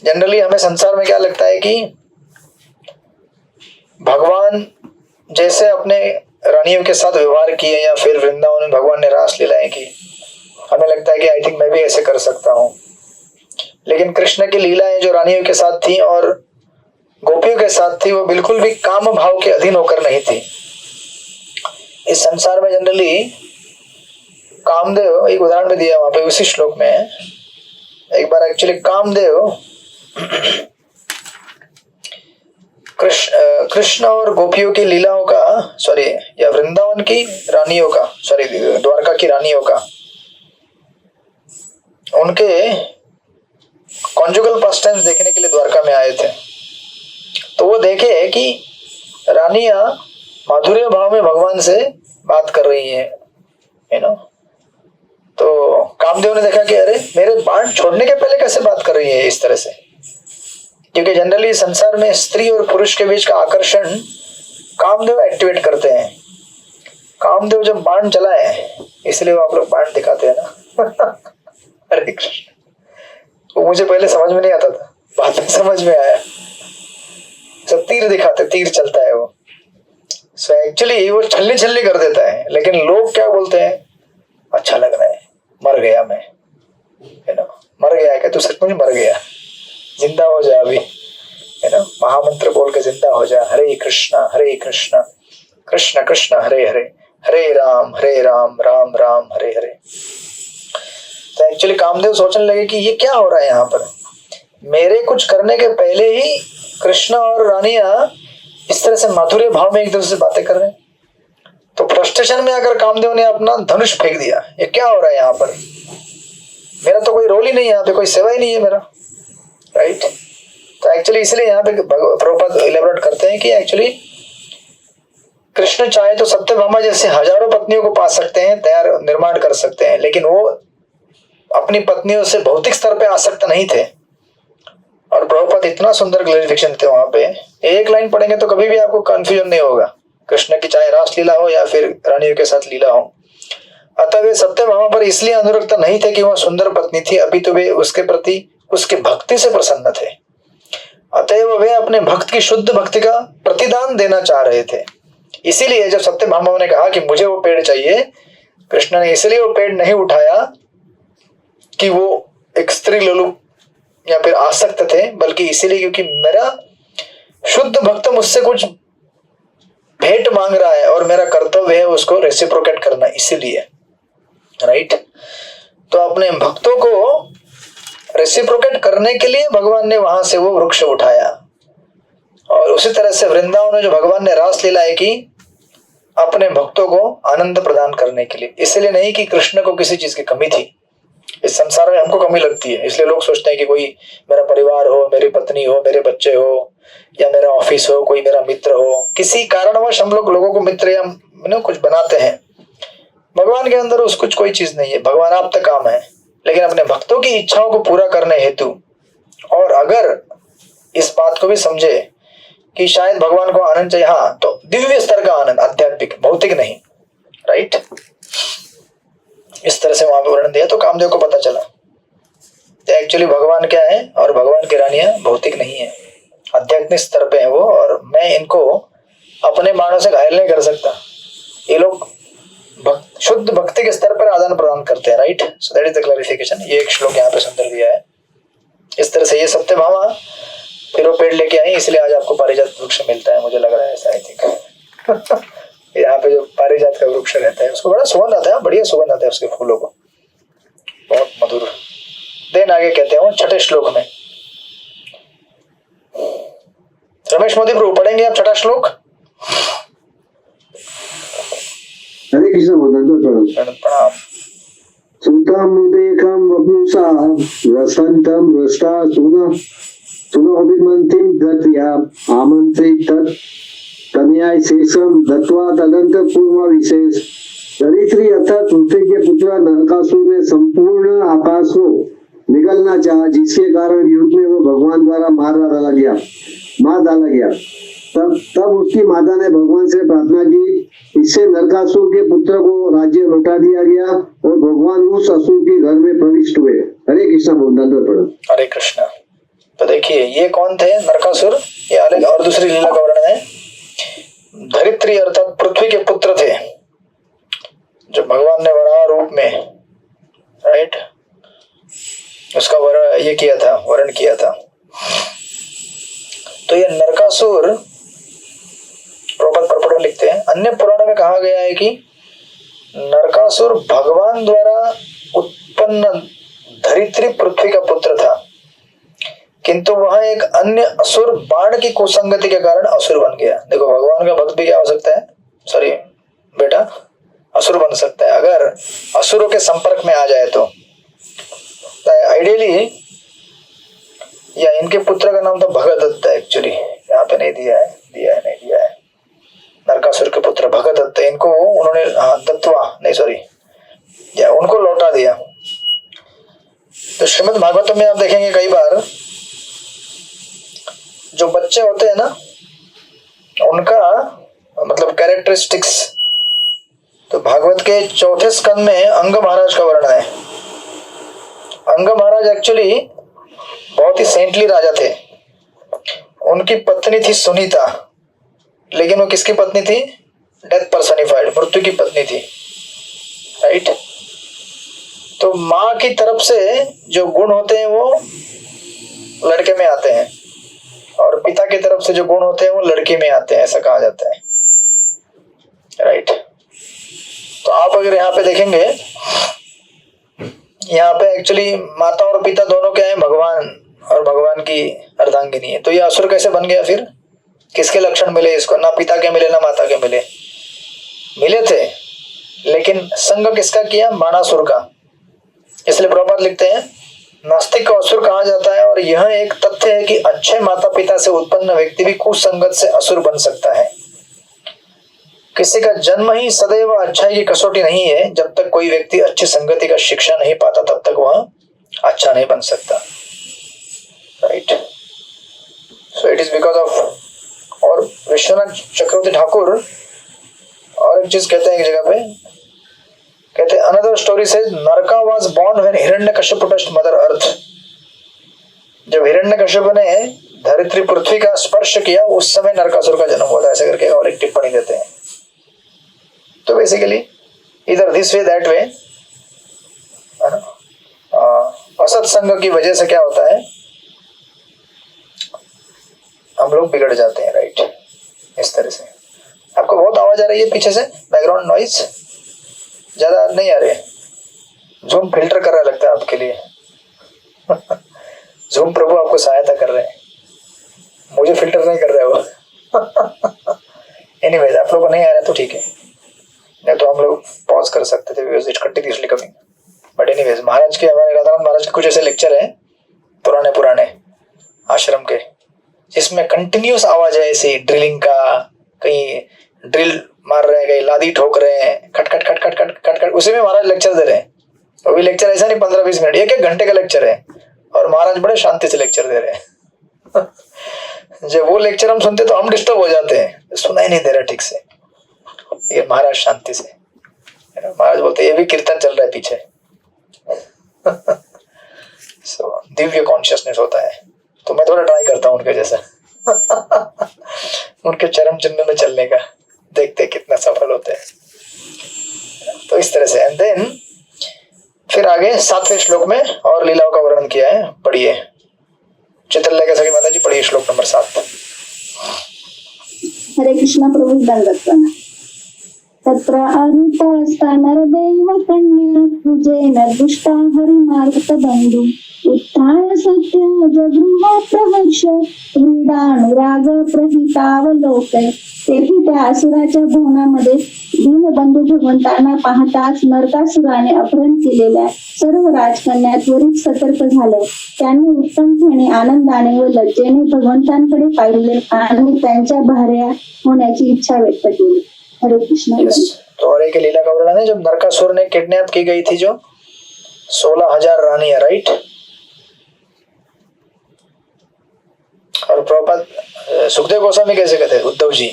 जनरली हमें संसार में क्या लगता है कि भगवान जैसे अपने रानियों के साथ व्यवहार किए या फिर वृंदावन में भगवान ने रास लीलाएं की, हमें लगता है कि आई थिंक मैं भी ऐसे कर सकता हूँ। लेकिन कृष्ण की लीलाएं जो रानियों के साथ थी और गोपियों के साथ थी, वो बिल्कुल भी काम भाव के अधीन होकर नहीं थी। इस संसार में जनरली कामदेव, एक उदाहरण में दिया वहां पे उसी श्लोक में, एक बार एक्चुअली कामदेव कृष्ण और गोपियों की लीलाओं का, सॉरी, या वृंदावन की रानियों का, सॉरी, द्वारका की रानियों का, उनके कॉन्जुगल पास टाइम्स देखने के लिए द्वारका में आए थे। तो वो देखे कि रानियां माधुर्य भाव में भगवान से बात कर रही है, यू नो। तो कामदेव ने देखा कि अरे मेरे बाण छोड़ने के पहले कैसे बात कर रही है इस तरह से, क्योंकि जनरली संसार में स्त्री और पुरुष के बीच का आकर्षण कामदेव एक्टिवेट करते हैं। कामदेव जब बाण चलाए, इसलिए वो आप लोग बाण दिखाते हैं ना। हरे कृष्ण। वो मुझे पहले समझ में नहीं आता था, बाद में समझ में आया। सब तीर दिखाते, तीर चलता है वो। सो एक्चुअली वो छल्ली छल्ली कर देता है, लेकिन लोग क्या बोलते हैं, अच्छा लग रहा है, मर गया मैं, है ना। मर गया है क्या तू, सचमुच मर गया, जिंदा हो जा अभी, है ना। महामंत्र बोल के जिंदा हो जा, हरे कृष्णा कृष्ण कृष्ण हरे हरे, हरे राम राम राम हरे हरे। तो एक्चुअली कामदेव सोचने लगे कि ये क्या हो रहा है यहाँ पर। मेरे कुछ करने के पहले ही कृष्ण और रानियां इस तरह से माधुर्य भाव में एक दूसरे से बातें कर रहे हैं। तो फ्रस्ट्रेशन में अगर कामदेव ने अपना धनुष फेंक दिया, ये क्या हो रहा है यहाँ पर, मेरा तो कोई रोल ही नहीं है यहाँ पे, कोई सेवा ही नहीं है मेरा, राइट। तो एक्चुअली इसलिए यहाँ पे प्रभुपाद इलेबोरेट करते हैं कि एक्चुअली कृष्ण चाहे तो सत्यभामा जैसे हजारों पत्नियों को पा सकते हैं, तैयार निर्माण कर सकते हैं, लेकिन वो अपनी पत्नियों से भौतिक स्तर पे आसक्त नहीं थे। और प्रभुपाद इतना सुंदर क्लैरिफिकेशन थे वहां पे, एक लाइन पढ़ेंगे तो कभी भी आपको कंफ्यूजन नहीं होगा, कृष्ण की चाहे रास लीला हो या फिर रानियों के साथ लीला हो। अतः वे सत्यभामा पर इसलिए अनुरक्त नहीं थे कि वह सुंदर पत्नी थी, अभी तो वे उसके प्रति उसके भक्ति से प्रसन्न थे। अतएव वे अपने भक्त की शुद्ध भक्ति का प्रतिदान देना चाह रहे थे। इसीलिए जब सत्यभामा ने कहा कि मुझे वो पेड़ चाहिए, कृष्ण ने इसलिए वो पेड़ नहीं उठाया कि वो एक स्त्री लोलुप या फिर आसक्त थे, बल्कि इसीलिए क्योंकि मेरा शुद्ध भक्त मुझसे कुछ भेंट मांग रहा है और मेरा कर्तव्य है उसको रेसिप्रोकेट करना, इसीलिए, राइट। तो अपने भक्तों को रेसिप्रोकेट करने के लिए भगवान ने वहां से वो वृक्ष उठाया। और उसी तरह से वृंदावन में जो भगवान ने रास लीलाएं की अपने भक्तों को आनंद प्रदान करने के लिए, इसलिए नहीं कि कृष्ण को किसी चीज की कमी थी। इस संसार में हमको कमी लगती है, इसलिए लोग सोचते हैं कि कोई मेरा परिवार हो, मेरी पत्नी हो, मेरे बच्चे हो, या मेरा ऑफिस हो, कोई मेरा मित्र हो, किसी कारणवश हम लोगों को मित्र या कुछ बनाते हैं। भगवान के अंदर उस कुछ कोई चीज नहीं है, भगवान आप तक काम है, लेकिन अपने भक्तों की इच्छाओं को पूरा करने हेतु, और अगर इस बात को भी समझे कि शायद भगवान को आनंद चाहिए, हाँ, तो दिव्य स्तर का आनंद, आध्यात्मिक, भौतिक नहीं, राइट। इस तरह से वहां पे वर्णन दिया, तो कामदेव को पता चला तो एक्चुअली भगवान क्या है और भगवान की रानियां भौतिक नहीं है, आध्यात्मिक स्तर पे है वो, और मैं इनको अपने बाणों से घायल नहीं कर सकता। ये लोग शुद्ध भक्ति के स्तर पर आदान प्रदान करते हैं, right. So that is the clarification. ये एक श्लोक यहाँ पे सुंदर दिया है। इस तरह से ये सत्यभामा फिर वो पेड़ लेके आई, इसलिए आज आपको पारिजात वृक्ष मिलता है, मुझे लग रहा है ऐसा, आई थिंक। यहाँ पे जो पारिजात का वृक्ष रहता है उसको बड़ा सुगंध आता है, बढ़िया सुगंध आता है उसके फूलों को, बहुत मधुर। देन आगे कहते हैं वो छठे श्लोक में, रमेश मोदी प्रभु पढ़ेंगे आप छठा श्लोक। हरे कृष्ण। प्रणाम। सुतमुदेकं वपुषा रसन्तं रष्टा सुनोभिमन्तिं दत्या आमन्त्रित कन्याय शेषम दत्वा तदंत पूर्व विशेष धरित्री अर्थात पृथ्वी के पुत्र नरकासुर ने संपूर्ण आकाश को निगलना चाहा, जिसके कारण युद्ध में वो भगवान द्वारा मार डाला गया। तब उसकी माता ने भगवान से प्रार्थना की, इससे नरकासुर के पुत्र को राज्य लौटा दिया गया और भगवान उस असुर के घर में प्रविष्ट हुए। हरे कृष्ण। बोल हरे कृष्ण। तो देखिए ये कौन थे नरकासुर, ये अलग और दूसरी लीला का वर्णन है। धरित्री अर्थात पृथ्वी के पुत्र थे, जो भगवान ने वराह रूप में, राइट, उसका वर्ण किया था। तो ये नरकासुर प्रभुपाद परपड़ लिखते हैं, अन्य पुराणों में कहा गया है कि नरकासुर भगवान द्वारा उत्पन्न धरित्री पृथ्वी का पुत्र था, किंतु वह एक अन्य असुर बाण की कुसंगति के कारण असुर बन गया। देखो भगवान का भक्त भी क्या हो सकता है, सॉरी बेटा, असुर बन सकता है अगर असुरों के संपर्क में आ जाए तो। आइडियली या इनके पुत्र का नाम तो भगदत्त है, एक्चुअली यहाँ पे नहीं दिया है। नरकासुर के पुत्र भगदत्त, इनको उन्होंने उनको लौटा दिया। तो श्रीमद् भागवतम में आप देखेंगे कई बार जो बच्चे होते हैं ना, उनका मतलब कैरेक्टरिस्टिक्स, तो भागवत के चौथे स्कंद में अंग महाराज का वर्णन है। अंग महाराज एक्चुअली बहुत ही सेंटली राजा थे। उनकी पत्नी थी सुनीता, लेकिन वो किसकी पत्नी थी? डेथ पर्सनिफाइड, मृत्यु की पत्नी थी, राइट। तो माँ की तरफ से जो गुण होते हैं वो लड़के में आते हैं, और पिता की तरफ से जो गुण होते हैं वो लड़की में आते हैं, ऐसा कहा जाता है, राइट। तो आप अगर यहाँ पे देखेंगे, यहाँ पे एक्चुअली माता और पिता दोनों क्या है? भगवान और भगवान की अर्धांगिनी है। तो ये असुर कैसे बन गया फिर? किसके लक्षण मिले इसको? ना पिता के मिले ना माता के मिले, मिले थे लेकिन संग किसका किया? बाणासुर का। इसलिए प्रभुपाद लिखते हैं नास्तिक को असुर कहा जाता है, और यह एक तथ्य है कि अच्छे माता पिता से उत्पन्न व्यक्ति भी कुसंगत से असुर बन सकता है। किसी का जन्म ही सदैव अच्छाई की कसौटी नहीं है। जब तक कोई व्यक्ति अच्छी संगति का शिक्षा नहीं पाता तब तक वह अच्छा नहीं बन सकता। Right, so it is because of. और विश्वनाथ चक्रवर्ती ठाकुर और एक चीज कहते हैं एक जगह पे, कहते हैं अनदर स्टोरी से नरका was born when Hiranyakashyap touched mother earth. जब हिरण्यकश्यप ने धरित्री पृथ्वी का स्पर्श किया उस समय नरकासुर का जन्म हुआ था, ऐसे करके और एक टिप्पणी देते हैं। तो बेसिकली इधर दिस वे दैट वे, असत्संग की वजह से क्या होता है, हम लोग बिगड़ जाते हैं। राइट, इस तरह से। आपको बहुत आवाज आ रही है पीछे से, बैकग्राउंड नॉइज ज्यादा नहीं आ रही है? जूम फिल्टर कर रहा लगता है आपके लिए। जूम प्रभु आपको सहायता कर रहे हैं, मुझे फिल्टर नहीं कर रहे हो। एनीवेज, आप लोगों को नहीं आ रहा तो ठीक है, नहीं तो हम लोग पॉज कर सकते थे, because it's continuously coming. But anyways, Maharaj के, हमारे राधानाथ महाराज के कुछ ऐसे लेक्चर हैं पुराने आश्रम के, जिसमें कंटिन्यूस आवाज है ऐसी ड्रिलिंग का, कहीं ड्रिल मार रहे हैं, कहीं लादी ठोक रहे हैं, खट खट खट खट खट खट खट, उसी में महाराज लेक्चर दे रहे हैं। वो भी लेक्चर ऐसा नहीं 15-20 मिनट, 1-1 घंटे का लेक्चर है, और महाराज बड़े शांति से लेक्चर दे रहे हैं। जब वो लेक्चर हम सुनते तो हम डिस्टर्ब हो जाते हैं, सुनाई नहीं दे रहा ठीक से। ये महाराज शांति से, महाराज बोलते ये भी कीर्तन चल रहा है पीछे। सो दिव्य कॉन्शियसनेस होता है। तो मैं थोड़ा ट्राई करता हूँ उनके जैसा, उनके चरम चिन्ह में चलने का, देखते कितना सफल होते हैं। तो इस तरह से। एंड देन फिर आगे 7वें श्लोक में और लीलाओं का वर्णन किया है, पढ़िए। चित्रलय के सखी माता जी पढ़िए श्लोक नंबर 7। हरे कृष्णा प्रभु दंडवत प्रणाम। तत्र अरुतस्ता नरदेव कन्या पूजेन दुष्टा हरिमार्ग बंधु उत्थाय सत्य जगृह प्रहर्ष क्रीडानुराग प्रहितावलोकय। तेथे त्या असुराच्या भवनामध्ये दीनबंधू भगवंतांना पाहताच नरकासुराने अपहरण केलेल्या सर्व राजकन्या त्वरित सतर्क झाल्या। त्यांनी उत्तमपणे आनंदाने व लज्जेने भगवंतांकडे पाहिले आणि त्यांच्या भार्या होण्याची इच्छा व्यक्त केली। हरे कृष्ण। तो और एक लीला का वर्णन है जब नरकासुर ने किडनैप की गई थी जो 16,000 रानियां, राइट। और प्रभुपाद सुखदेव गोस्वामी कैसे कहते हैं, उद्धव जी,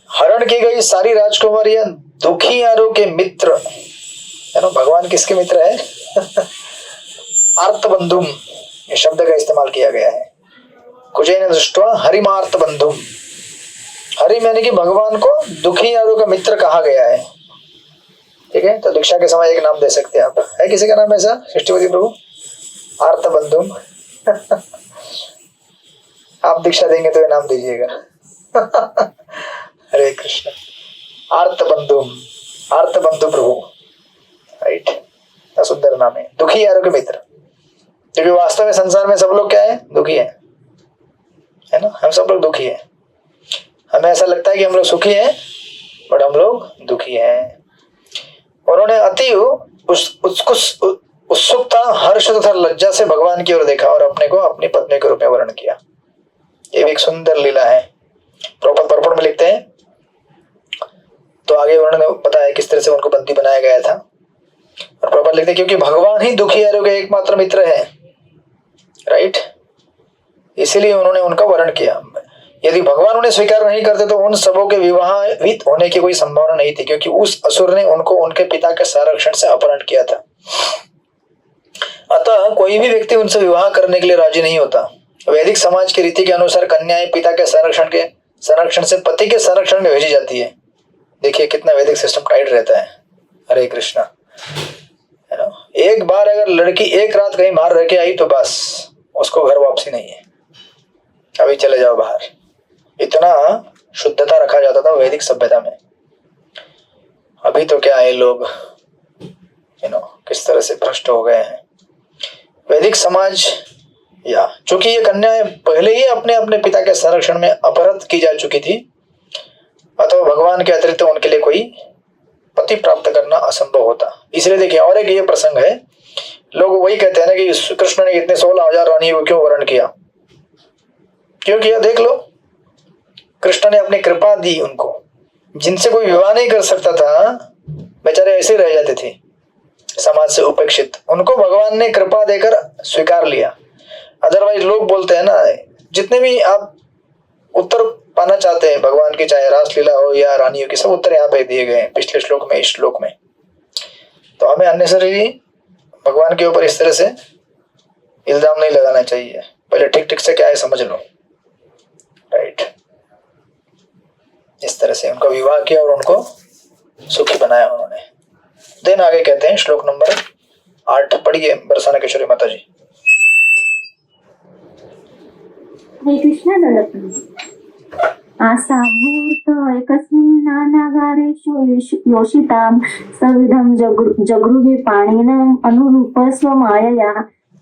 हरण की गई सारी राजकुमारियां दुखियारों के मित्र है ना। भगवान किसके मित्र है? आर्त बंधुम, ये शब्द का इस्तेमाल किया गया है। कुजेन दृष्ट्वा हरिमार्त बंधुम, हरि यानी कि भगवान को दुखियारों का मित्र कहा गया है। ठीक है, तो दीक्षा के समय एक नाम दे सकते हैं आप, है किसी का नाम ऐसा? सृष्टिपति प्रभु, आर्त बंधुम। आप दीक्षा देंगे तो ये नाम दीजिएगा। हरे कृष्ण। आर्त बंधुम, आर्त बंधु प्रभु, राइट, सुंदर नाम है, दुखियारों के मित्र। क्योंकि वास्तव में संसार में सब लोग क्या है? दुखी है ना। हम सब लोग दुखी है। हमें ऐसा लगता है कि हम लोग सुखी हैं, बट हम लोग दुखी हैं। उन्होंने अति उत्सुकता, हर्ष तथा लज्जा से भगवान की ओर देखा और अपने को अपनी पत्नी के रूप में वर्ण किया। ये भी एक सुंदर लीला है। प्रभुपाद पर्पण में लिखते हैं, तो आगे उन्होंने बताया किस तरह से उनको बंदी बनाया गया था। और प्रभुपाद लिखते हैं क्योंकि भगवान ही दुखियारों के एकमात्र मित्र है, राइट, इसीलिए उन्होंने उनका वर्ण किया। यदि भगवान उन्हें स्वीकार नहीं करते तो उन सबों के विवाहित होने की कोई संभावना नहीं थी, क्योंकि उस असुर ने उनको उनके पिता के संरक्षण से अपहरण किया था। अतः कोई भी व्यक्ति उनसे विवाह करने के लिए राजी नहीं होता। वैदिक समाज की रीति के अनुसार कन्याएं पिता के संरक्षण से पति के संरक्षण में भेजी जाती है। देखिए कितना वैदिक सिस्टम टाइट रहता है। हरे कृष्णा, है ना। एक बार अगर लड़की एक रात कहीं बाहर रह के आई तो बस उसको घर वापसी नहीं है, अभी चले जाओ बाहर। इतना शुद्धता रखा जाता था वैदिक सभ्यता में। अभी तो क्या है, लोग किस तरह से भ्रष्ट हो गए हैं। वैदिक समाज या चूंकि ये कन्याएं पहले ही अपने अपने पिता के संरक्षण में अपहृत की जा चुकी थी, अतः भगवान के अतिरिक्त उनके लिए कोई पति प्राप्त करना असंभव होता। इसलिए देखिए, और एक ये प्रसंग है, लोग वही कहते हैं ना कि कृष्ण ने इतने 16,000 रानियों को क्यों वरण किया, क्यों किया? देख लो, कृष्ण ने अपनी कृपा दी उनको, जिनसे कोई विवाह नहीं कर सकता था, बेचारे ऐसे रह जाते थे समाज से उपेक्षित, उनको भगवान ने कृपा देकर स्वीकार लिया। अदरवाइज लोग बोलते हैं ना, जितने भी आप उत्तर पाना चाहते हैं भगवान की, चाहे रासलीला हो या रानियों की, सब उत्तर यहाँ पे दिए गए हैं पिछले श्लोक में, इस श्लोक में। तो हमें अननेसेसरी भगवान के ऊपर इस तरह से इल्जाम नहीं लगाना चाहिए, पहले ठीक ठीक से क्या है समझ लो, राइट। इस तरह से उनका विवाह किया और उनको सुखी बनाया उन्होंने। देन आगे कहते हैं श्लोक नंबर 8, पढ़िए बरसाना किशोरी माता जी। हरे कृष्ण आसामूर्त एकस्मिन् नानागारेषु योषितां सविधं जगृहे पाणिनं अनुरूप स्वमायया।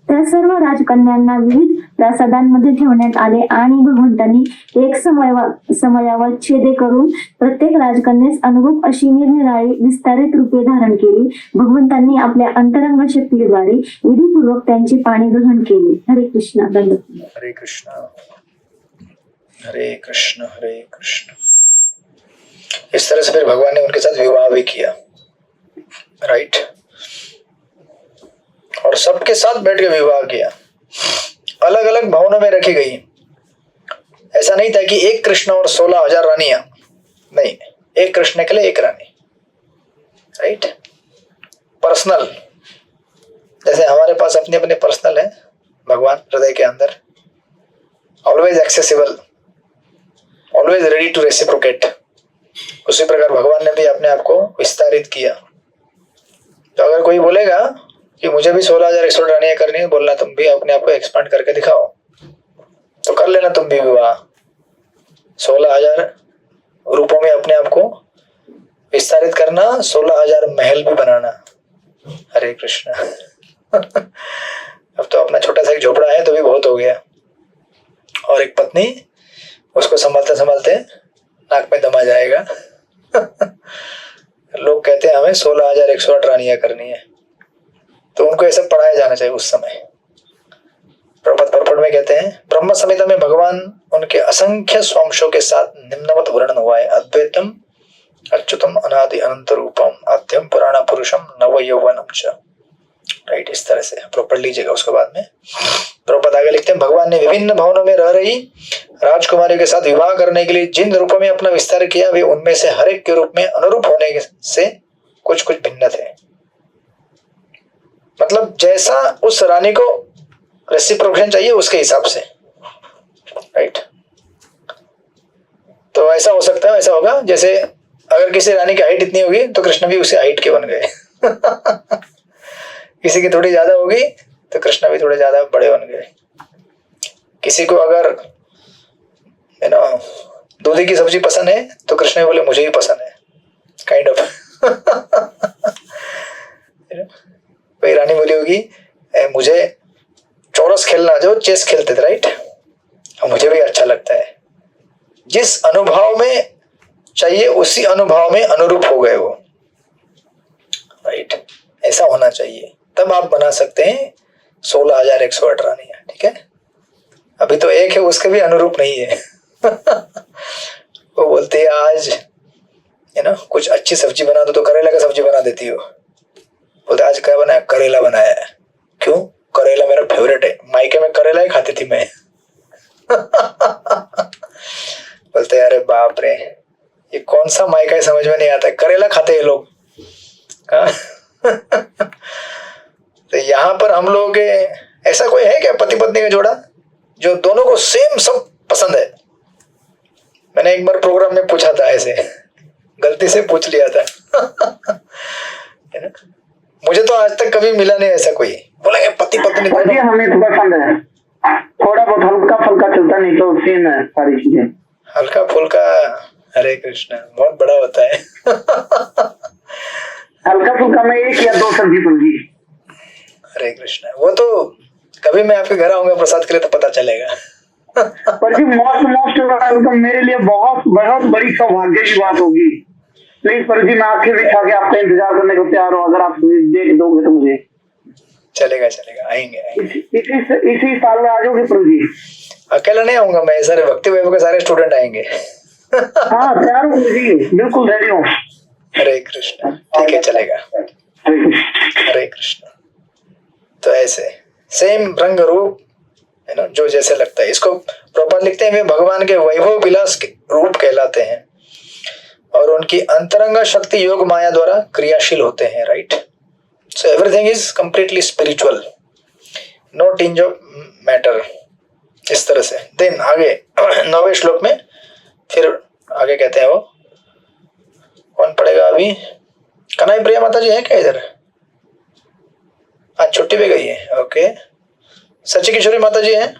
त्या सर्व राजकन्यांना विविध प्रासादांमध्ये ठेवण्यात आले आणि भगवंतांनी एक समयावर छेदे करून प्रत्येक राजकन्येस अनुरूप अशी निरनिराळी विस्तारित रूपे धारण केली। भगवंतांनी आपल्या अंतरंग शक्तीद्वारे विधीपूर्वक त्यांची पाणी ग्रहण केली। हरे कृष्ण। हरे कृष्ण हरे कृष्ण हरे कृष्ण। इस तरह से फिर भगवान ने उनके साथ विवाह भी किया, राइट, और सबके साथ बैठ के विवाह किया। अलग अलग भवनों में रखी गई। ऐसा नहीं था कि एक कृष्ण और 16,000 रानियां, नहीं, एक कृष्ण के लिए एक रानी, राइट। पर्सनल, जैसे हमारे पास अपने अपने पर्सनल है भगवान हृदय के अंदर, always accessible, always ready to reciprocate. उसी प्रकार भगवान ने भी अपने आप को विस्तारित किया। तो अगर कोई बोलेगा कि मुझे भी 16,100 रानियां करनी है, बोलना तुम भी अपने आप को एक्सपांड करके दिखाओ, तो कर लेना तुम भी विवाह, 16,000 रूपों में अपने आप को विस्तारित करना, 16,000 महल भी बनाना। हरे कृष्ण। अब तो अपना छोटा सा एक झोपड़ा है तो भी बहुत हो गया, और एक पत्नी, उसको संभालते संभालते नाक में दम आ जाएगा। लोग कहते हैं हमें 16,108 रानियां करनी है, तो उनको ऐसा पढ़ाया जाना चाहिए उस समय। प्रपद परपड़ में कहते हैं, ब्रह्म संहिता में भगवान उनके असंख्य स्वांशों के साथ निम्नवत वर्णन हुआ है। अद्वैतम अच्युतम अनादि अनंत रूपम आद्यम पुराण पुरुषम नव यौवनम च, राइट। इस तरह से प्रॉपर लीजिएगा। उसके बाद में प्रभुपाद आगे लिखते हैं, भगवान ने विभिन्न भवनों में रह रही राजकुमारियों के साथ विवाह करने के लिए जिन रूपों में अपना विस्तार किया, वे उनमें से हर एक के रूप में अनुरूप होने से कुछ कुछ भिन्न थे। मतलब जैसा उस रानी को रेसिप्रोकेशन चाहिए उसके हिसाब से, राइट। तो ऐसा हो सकता है, ऐसा होगा जैसे अगर किसी रानी की हाइट इतनी होगी तो कृष्ण भी उसी हाइट के बन गए। किसी की थोड़ी ज्यादा होगी तो कृष्ण भी थोड़े ज्यादा बड़े बन गए। किसी को अगर दूधी की सब्जी पसंद है तो कृष्ण भी बोले मुझे भी पसंद है, काइंड ऑफ। कोई रानी बोली होगी मुझे चौरस खेलना, जो चेस खेलते थे, राइट, और मुझे भी अच्छा लगता है। जिस अनुभव में चाहिए उसी अनुभव में अनुरूप हो गए वो, राइट। ऐसा होना चाहिए, तब आप बना सकते हैं 16,108 रानियां, ठीक है। अभी तो एक है, उसके भी अनुरूप नहीं है। वो बोलते है आज कुछ अच्छी सब्जी बना दो, तो करेला का सब्जी बना देती हो। बोलते आज क्या बनाया? करेला बनाया है। क्यों? करेला मेरा फेवरेट है, मायके में करेला ही खाती थी मैं। बोलते अरे बाप रे, ये कौन सा मायका है समझ में नहीं आता है, करेला खाते हैं लोग। तो यहाँ पर हम लोग, ऐसा कोई है क्या पति पत्नी का जोड़ा जो दोनों को सेम सब पसंद है? मैंने एक बार प्रोग्राम में पूछा था, ऐसे गलती से पूछ लिया था। मुझे तो आज तक कभी मिला नहीं ऐसा कोई। बोलेंगे पति पत्नी दोनों हमें तो पसंद है, थोड़ा बहुत हल्का फुल्का चलता, नहीं तो सीन है सारी चीजें हल्का फुल्का। हरे कृष्ण, बहुत बड़ा होता है। हल्का फुल्का में 1 या 2 सब्जी बन गई। हरे कृष्ण, वो तो कभी मैं आपके घर आऊंगा प्रसाद के लिए तो पता चलेगा। पर जी मोस्ट वेलकम, मेरे लिए बहुत बहुत बड़ी सौभाग्य की बात होगी। प्लीज पर जी मैं आंखें बिछा के आपका इंतजार करने को तैयार हूँ, अगर आप देख दोगे तो मुझे। चलेगा चलेगा, आएंगे आएंगे। इसी साल में आ जाओगे प्रभु जी? अकेला नहीं आऊंगा मैं, सारे भक्ति वैभव के सारे स्टूडेंट आएंगे। हाँ तैयार हूँ जी, बिल्कुल रेडी हूँ। हरे कृष्ण, ठीक है चलेगा। हरे कृष्ण। तो ऐसे सेम रंग रूप है ना, जो जैसे लगता है, इसको प्रॉपर लिखते हैं वे भगवान के वैभव विलास के रूप कहलाते हैं और उनकी अंतरंग शक्ति योग माया द्वारा क्रियाशील होते हैं, right. So everything is completely spiritual, no tinge of matter, इस तरह से। देन आगे 9वें श्लोक में फिर आगे कहते हैं, वो कौन पढ़ेगा अभी? कनाई प्रिया माता जी है क्या इधर? आज छुट्टी पे गई है, ओके। सची किशोरी माता जी हैं?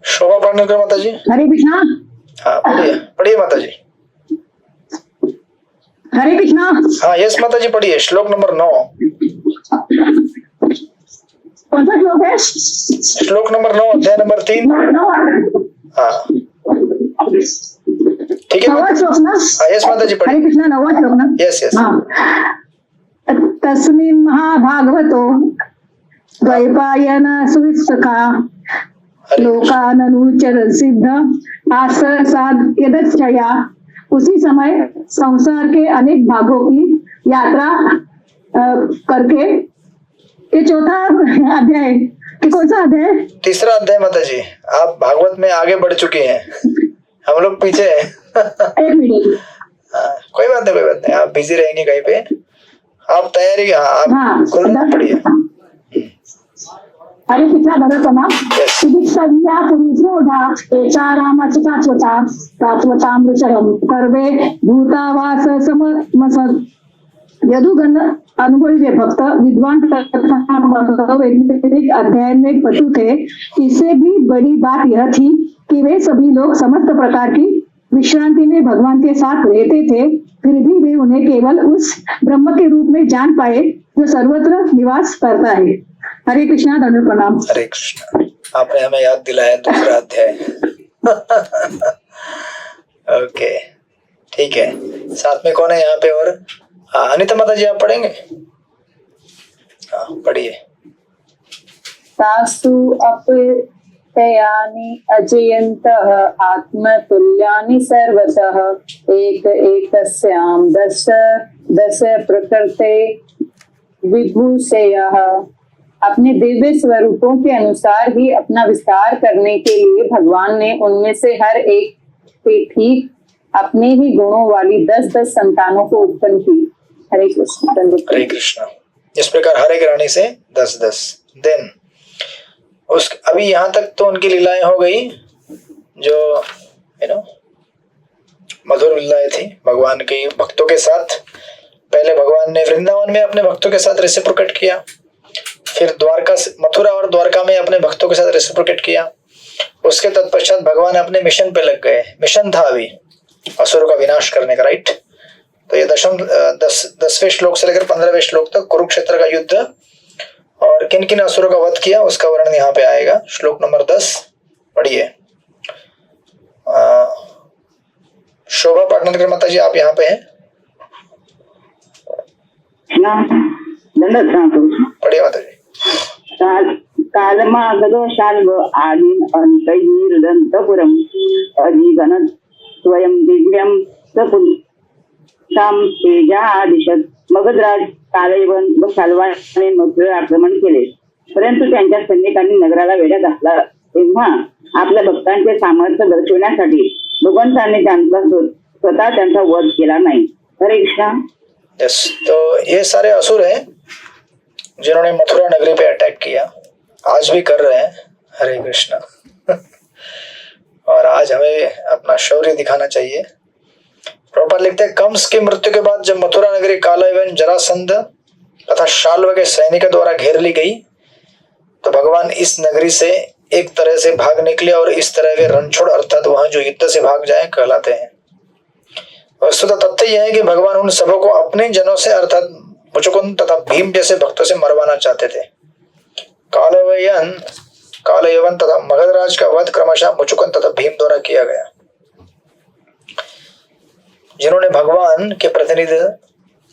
शोभा पाटनकर माता जी? हरे कृष्णा। हाँ पढ़िए पढ़िए माता जी। हरे कृष्णा। हाँ यस माता जी पढ़िए, श्लोक नंबर 9। कौन सा श्लोक है? श्लोक नंबर 9, अध्याय नंबर 3। हाँ ठीक है। नवा श्लोक ना? हाँ यस माता जी हरे पढ़िए। कृष्णा, नवा श्लोक ना? Yes yes. हाँ। तस्मिन् महाभागवतो द्वैपायन सुविस्तका लोकाननुचर सिद्ध आससाद यदच्छया। उसी समय संसार के अनेक भागों की यात्रा करके, ये चौथा अध्याय कि कौन सा अध्याय? तीसरा अध्याय माता जी। आप भागवत में आगे बढ़ चुके हैं, हम लोग पीछे हैं। एक मिनट। कोई बात नहीं कोई बात नहीं, आप बिजी रहेंगे कहीं पे, आप तैयारी। हाँ आप खुल पढ़िए। हरे कृष्णा भरतमा संज्ञा पुरुषोधा एचा रामचता तात्वतामृतरम सर्वे भूतावास समसद। यदुगण अनुभवी भक्त विद्वान तथा वैदिक अध्ययन में पटु थे। इससे भी बड़ी बात यह थी कि वे सभी लोग समस्त प्रकार की विश्रांति में भगवान के साथ रहते थे, फिर भी वे उन्हें केवल उस ब्रह्म के रूप में जान पाए जो सर्वत्र निवास करता है। हरे कृष्णा, धन्य प्रणाम। हरे कृष्ण, आपने हमें याद दिलाया दूसरा अध्याय। ओके ठीक है, साथ में कौन है यहाँ पे? और अनिता माता जी आप पढ़ेंगे? हाँ पढ़िए। तासु अपयानि अजयन्तः आत्मतुल्यानि सर्वतः एक एकस्यां दश दश प्रकृते विभूषयः। अपने दिव्य स्वरूपों के अनुसार ही अपना विस्तार करने के लिए भगवान ने उनमें से हर एक से ठीक अपने ही गुणों वाली 10-10 संतानों को उत्पन्न की। हरे कृष्ण। हरे कृष्ण। इस प्रकार हर एक रानी से 10-10। देन उस अभी यहाँ तक तो उनकी लीलाएं हो गई जो मधुर लीलाएं थी भगवान के भक्तों के साथ। पहले भगवान ने वृंदावन में अपने भक्तों के साथ रेसिप्रोकेट किया, फिर द्वारका मथुरा और द्वारका में अपने भक्तों के साथ रेसिप्रोकेट किया। उसके तत्पश्चात भगवान अपने मिशन पे लग गए। मिशन था अभी असुरों का विनाश करने का, राइट। तो ये 10वें श्लोक से लेकर 15वें श्लोक तक कुरुक्षेत्र का युद्ध और किन किन असुरों का वध किया उसका वर्णन यहाँ पे आएगा। श्लोक नंबर 10 पढ़िए। शोभा पाटनकर माता जी आप यहाँ पे हैं? पढ़िए माता जी। कालमागदोषाल्व आदीन अनिकैर्दन्तपुरम् अधिगण स्वयं दिव्यं सपुंसां तेजादिशत। मगधराज कालयवन व शाल्वाने मथुरेवर आक्रमण केले, परंतु त्यांच्या सैनिकांनी नगराला वेढा घातला। तेव्हा आपल्या भक्तांचे सामर्थ्य दर्शविण्यासाठी भगवंतांनी त्यांचा स्वतः त्यांचा वध केला नाही। हरे कृष्णा। यस, तो ये सारे असुर हैं जिन्होंने मथुरा नगरी पे अटैक किया, आज भी कर रहे हैं। हरे कृष्णा। और आज हमें अपना शौर्य दिखाना चाहिए। प्रॉपर लिखते हैं, कंस की मृत्यु के बाद जब मथुरा नगरी काला एवं जरासंध तथा शाल्व के सैनिकों द्वारा घेर ली गई तो भगवान इस नगरी से एक तरह से भाग निकले और इस तरह वे रणछोड़ अर्थात वहां जो युद्ध से भाग जाए कहलाते हैं। वस्तुतः तथ्य यह है कि भगवान उन सबों को अपने जनों से अर्थात मुचुकुंद तथा भीम जैसे भक्तों से मरवाना चाहते थे। कालयवन तथा मगधराज का वध क्रमशः मुचुकुंद तथा भीम द्वारा किया गया, जिन्होंने भगवान के प्रतिनिधि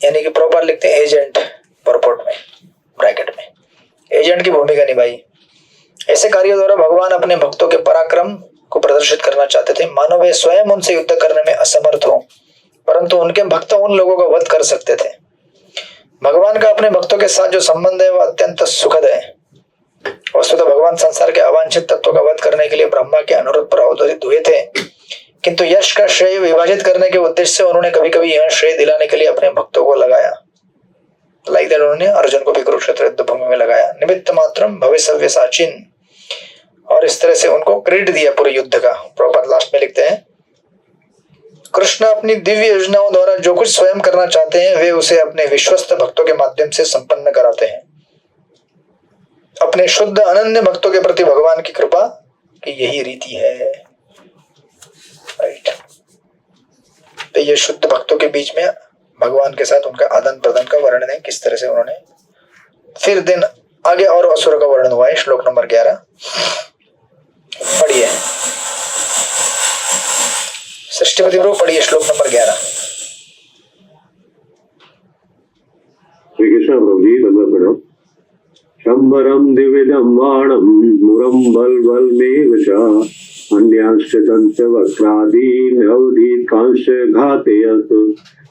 यानी कि प्रॉपर लिखते हैं एजेंट परपोर्ट में ब्रैकेट में एजेंट की भूमिका निभाई। ऐसे कार्यों द्वारा भगवान अपने भक्तों के पराक्रम को प्रदर्शित करना चाहते थे। मानो वे स्वयं उनसे युद्ध करने में असमर्थ हो, परंतु उनके भक्त उन लोगों का वध कर सकते थे। भगवान का अपने भक्तों के साथ जो संबंध है वह अत्यंत सुखद है। वस्तुतः भगवान संसार के अवांछित तत्वों का वध करने के लिए ब्रह्मा के अनुरोध पर अवतरित हुए थे, किंतु यश का श्रेय विभाजित करने के उद्देश्य से उन्होंने कभी कभी यह श्रेय दिलाने के लिए अपने भक्तों को लगाया। लाइक दैट उन्होंने अर्जुन को भी कुरुक्षेत्र युद्ध भूमि में लगाया, निमित्त मात्रम भविष्य साचिन, और इस तरह से उनको क्रेडिट दिया पूरे युद्ध का। प्रॉपर लास्ट में लिखते हैं, कृष्ण अपनी दिव्य योजनाओं द्वारा जो कुछ स्वयं करना चाहते हैं वे उसे अपने विश्वस्त भक्तों के माध्यम से संपन्न कराते हैं। अपने शुद्ध अनन्य भक्तों के प्रति भगवान की कृपा की यही रीति है। राइट, तो ये शुद्ध भक्तों के बीच में भगवान के साथ उनका आदान प्रदान का वर्णन है, किस तरह से उन्होंने फिर दिन आगे और असुर का वर्णन हुआ है। श्लोक नंबर 11 पढ़िए, सृष्टिपति प्रभु पढ़िए श्लोक नंबर 11। श्री कृष्ण प्रभु जी धन्यवाद पढ़ो। शंबरम द्विविधम बाणम मुरम बलमेव च अन्यांश्च दंत वक्रादीन अवधीत कांश घातयत।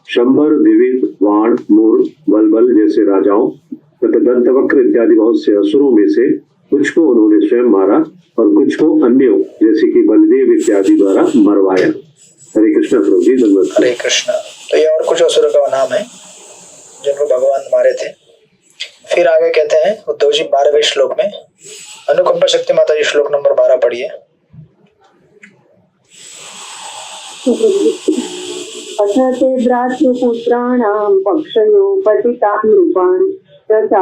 शंबर द्विविध बाण मुर बल जैसे राजाओं तथा दंत वक्र इत्यादि बहुत से असुरों में से कुछ को उन्होंने स्वयं मारा और कुछ को अन्यों जैसे कि बलदेव इत्यादि द्वारा मरवाया। हरे कृष्ण प्रभु जी धन्यवाद। हरे कृष्ण। तो ये और कुछ असुरों का नाम है जिनको भगवान मारे थे। फिर आगे कहते हैं उद्धव जी 12वें श्लोक में, अनुकंपा शक्ति माता जी श्लोक नंबर 12 पढ़िए। असते भ्रातृपुत्राणां पक्षयो पतितां नृपान् तथा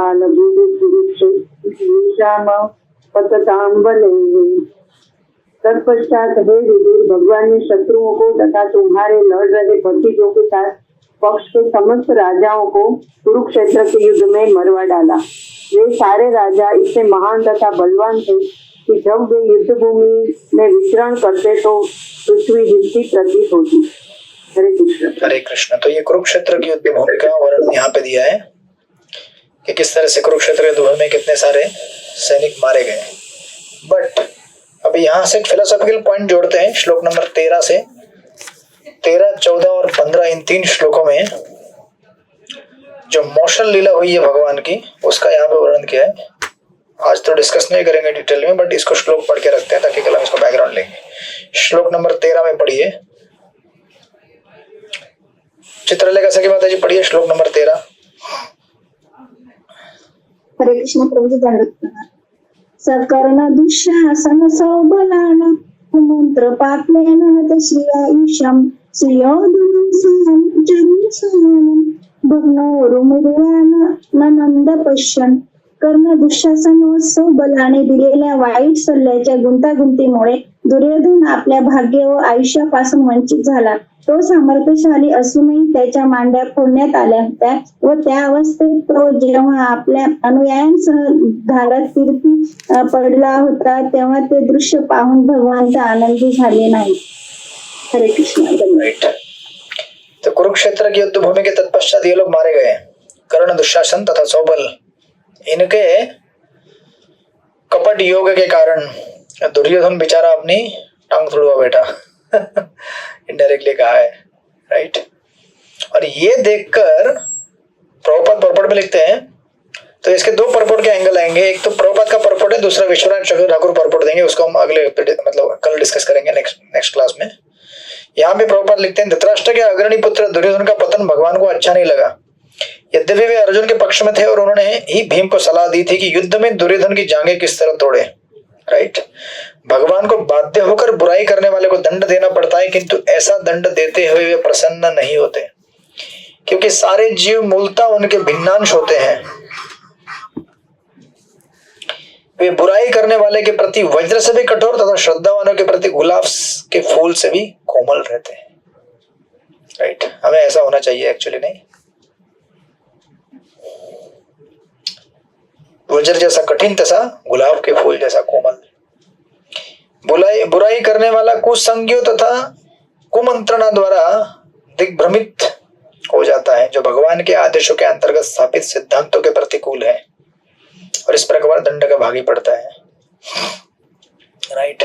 पततां बलैः। तत्पश्चात हे विदुर, भगवान ने शत्रुओं को तथा तुम्हारे लड़ रहे भतीजों के साथ पक्ष के समस्त राजाओं को कुरुक्षेत्र के युद्ध में मरवा डाला। वे सारे राजा इतने महान तथा बलवान थे कि जब वे युद्ध भूमि में विचरण करते तो पृथ्वी हिलती प्रतीत होती। हरे कृष्ण। हरे कृष्ण। तो ये कुरुक्षेत्र की युद्ध भूमि का वर्णन यहाँ पे दिया है कि किस तरह से कुरुक्षेत्र युद्ध भूमि में कितने सारे सैनिक मारे गए। बट अभी यहाँ से एक फिलोसॉफिकल पॉइंट जोड़ते हैं। श्लोक नंबर 13 से 13, 14 और 15 इन 3 श्लोकों में जो मोशन लीला हुई है भगवान की उसका यहाँ पे वर्णन किया है। आज तो डिस्कस नहीं करेंगे डिटेल में, बट इसको श्लोक पढ़ के रखते हैं ताकि कल हम इसको बैकग्राउंड लेंगे। श्लोक नंबर 13 में पढ़िए, चित्रलेखा सखी माता जी पढ़िए श्लोक नंबर 13। हरे कृष्ण प्रभु जी धन्यवाद। सकर्ण दुःशासन सौबलान मंत्र पात्रेन हत श्रियायुषम श्रियोदनं सहं जगुंसहनं भग्नो रुमिर्यान ननंद पश्यन्। कर्ण दुःशासन व सौबलाने दिलेल्या वाईट सल्ल्याच्या गुंतागुंतीमुळे दुर्योधन आपल्या भाग्य व आयुष्यापासून वंचित झाला। तो सामर्थ्यशाली असूनही त्याच्या मांड्या फोडण्यात आल्या होत्या व त्या अवस्थेत तो जेव्हा आपल्या अनुयायांसह धारात तीर्थी पडला होता तेव्हा ते दृश्य पाहून भगवान आनंदी झाले नाही। हरे कृष्ण। राइट, तो कुरुक्षेत्र की युद्ध भूमि के तत्पश्चात ये लोग मारे गए। कर्ण, दुशासन तथा सौबल, इनके कपट योग के कारण दुर्योधन बेचारा अपनी टांग तुड़वा बैठा इनडायरेक्टली कहा है। राइट, और ये देखकर प्रभुपाद परपट में लिखते हैं, तो इसके 2 परपोट के एंगल आएंगे। एक तो प्रभुपाद का परपोट है, दूसरा विश्वनाथ चक्रवर्ती ठाकुर परपोट देंगे, उसको हम अगले मतलब कल डिस्कस करेंगे नेक्स्ट क्लास में। यहाँ पे प्रभुपाद लिखते हैं, धृतराष्ट्र के अग्रणी पुत्र दुर्योधन का पतन भगवान को अच्छा नहीं लगा। यद्यपि वे अर्जुन के पक्ष में थे और उन्होंने ही भीम को सलाह दी थी कि युद्ध में दुर्योधन की जांघें किस तरह तोड़े। राइट, भगवान को बाध्य होकर बुराई करने वाले को दंड देना पड़ता है, किंतु ऐसा दंड देते हुए वे प्रसन्न नहीं होते, क्योंकि सारे जीव मूलतः उनके भिन्नांश होते हैं। वे बुराई करने वाले के प्रति वज्र से भी कठोर तथा श्रद्धावानों के प्रति गुलाब के फूल से भी कोमल रहते हैं। राइट, हमें ऐसा होना चाहिए एक्चुअली, नहीं वज्र जैसा कठिन तथा गुलाब के फूल जैसा कोमल। बुराई करने वाला कुसंगियों तथा कुमंत्रणा द्वारा दिग्भ्रमित हो जाता है, जो भगवान के आदेशों के अंतर्गत स्थापित सिद्धांतों के प्रतिकूल है और इस प्रकार दंड का भागी पड़ता है। राइट।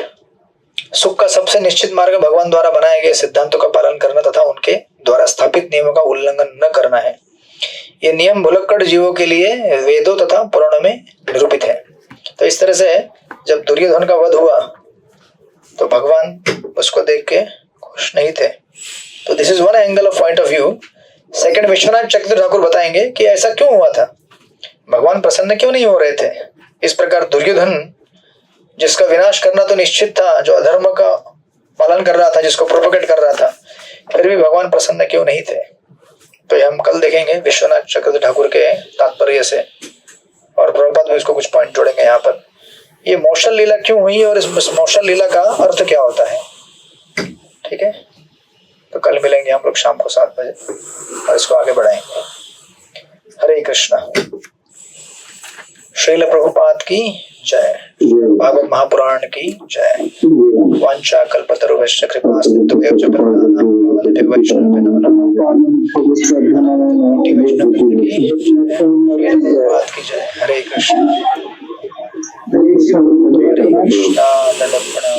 सुख का सबसे निश्चित मार्ग भगवान द्वारा बनाए गए सिद्धांतों का पालन करना तथा उनके द्वारा स्थापित नियमों का उल्लंघन न करना है। ये नियम भुलक्कड़ जीवों के लिए वेदों तथा पुराणों में निरूपित है। तो इस तरह से जब दुर्योधन का वध हुआ तो भगवान उसको देख के खुश नहीं थे। तो this is one angle of point of view. Second, Vishwanath Chakravarti Thakur बताएंगे कि ऐसा क्यों हुआ था, भगवान प्रसन्न क्यों नहीं हो रहे थे। इस प्रकार दुर्योधन, जिसका विनाश करना तो निश्चित था, जो अधर्म का पालन कर रहा था, जिसको प्रोपोगेट कर रहा था, फिर भी भगवान प्रसन्न क्यों नहीं थे। तो ये हम कल देखेंगे विश्वनाथ चक्रवर्ती ठाकुर के तात्पर्य से, और प्रभुपाद में इसको कुछ पॉइंट जोड़ेंगे यहाँ पर। ये मौसल लीला क्यों हुई और इस मौसल लीला का अर्थ क्या होता है। ठीक है, तो कल मिलेंगे हम लोग शाम को 7 बजे और इसको आगे बढ़ाएंगे। हरे कृष्णा। श्रील प्रभुपाद की जय। भागवत महापुराण की जय। वांछा कल्पतरुभ्यश्च कृपा सिन्धुभ्यो च पतितानां पावनेभ्यो वैष्णवेभ्यो नमो नमः। कोटि वैष्णव की जय। श्रील प्रभुपाद की जय। हरे कृष्णा। हरे कृष्णा। दंडवत् प्रणाम।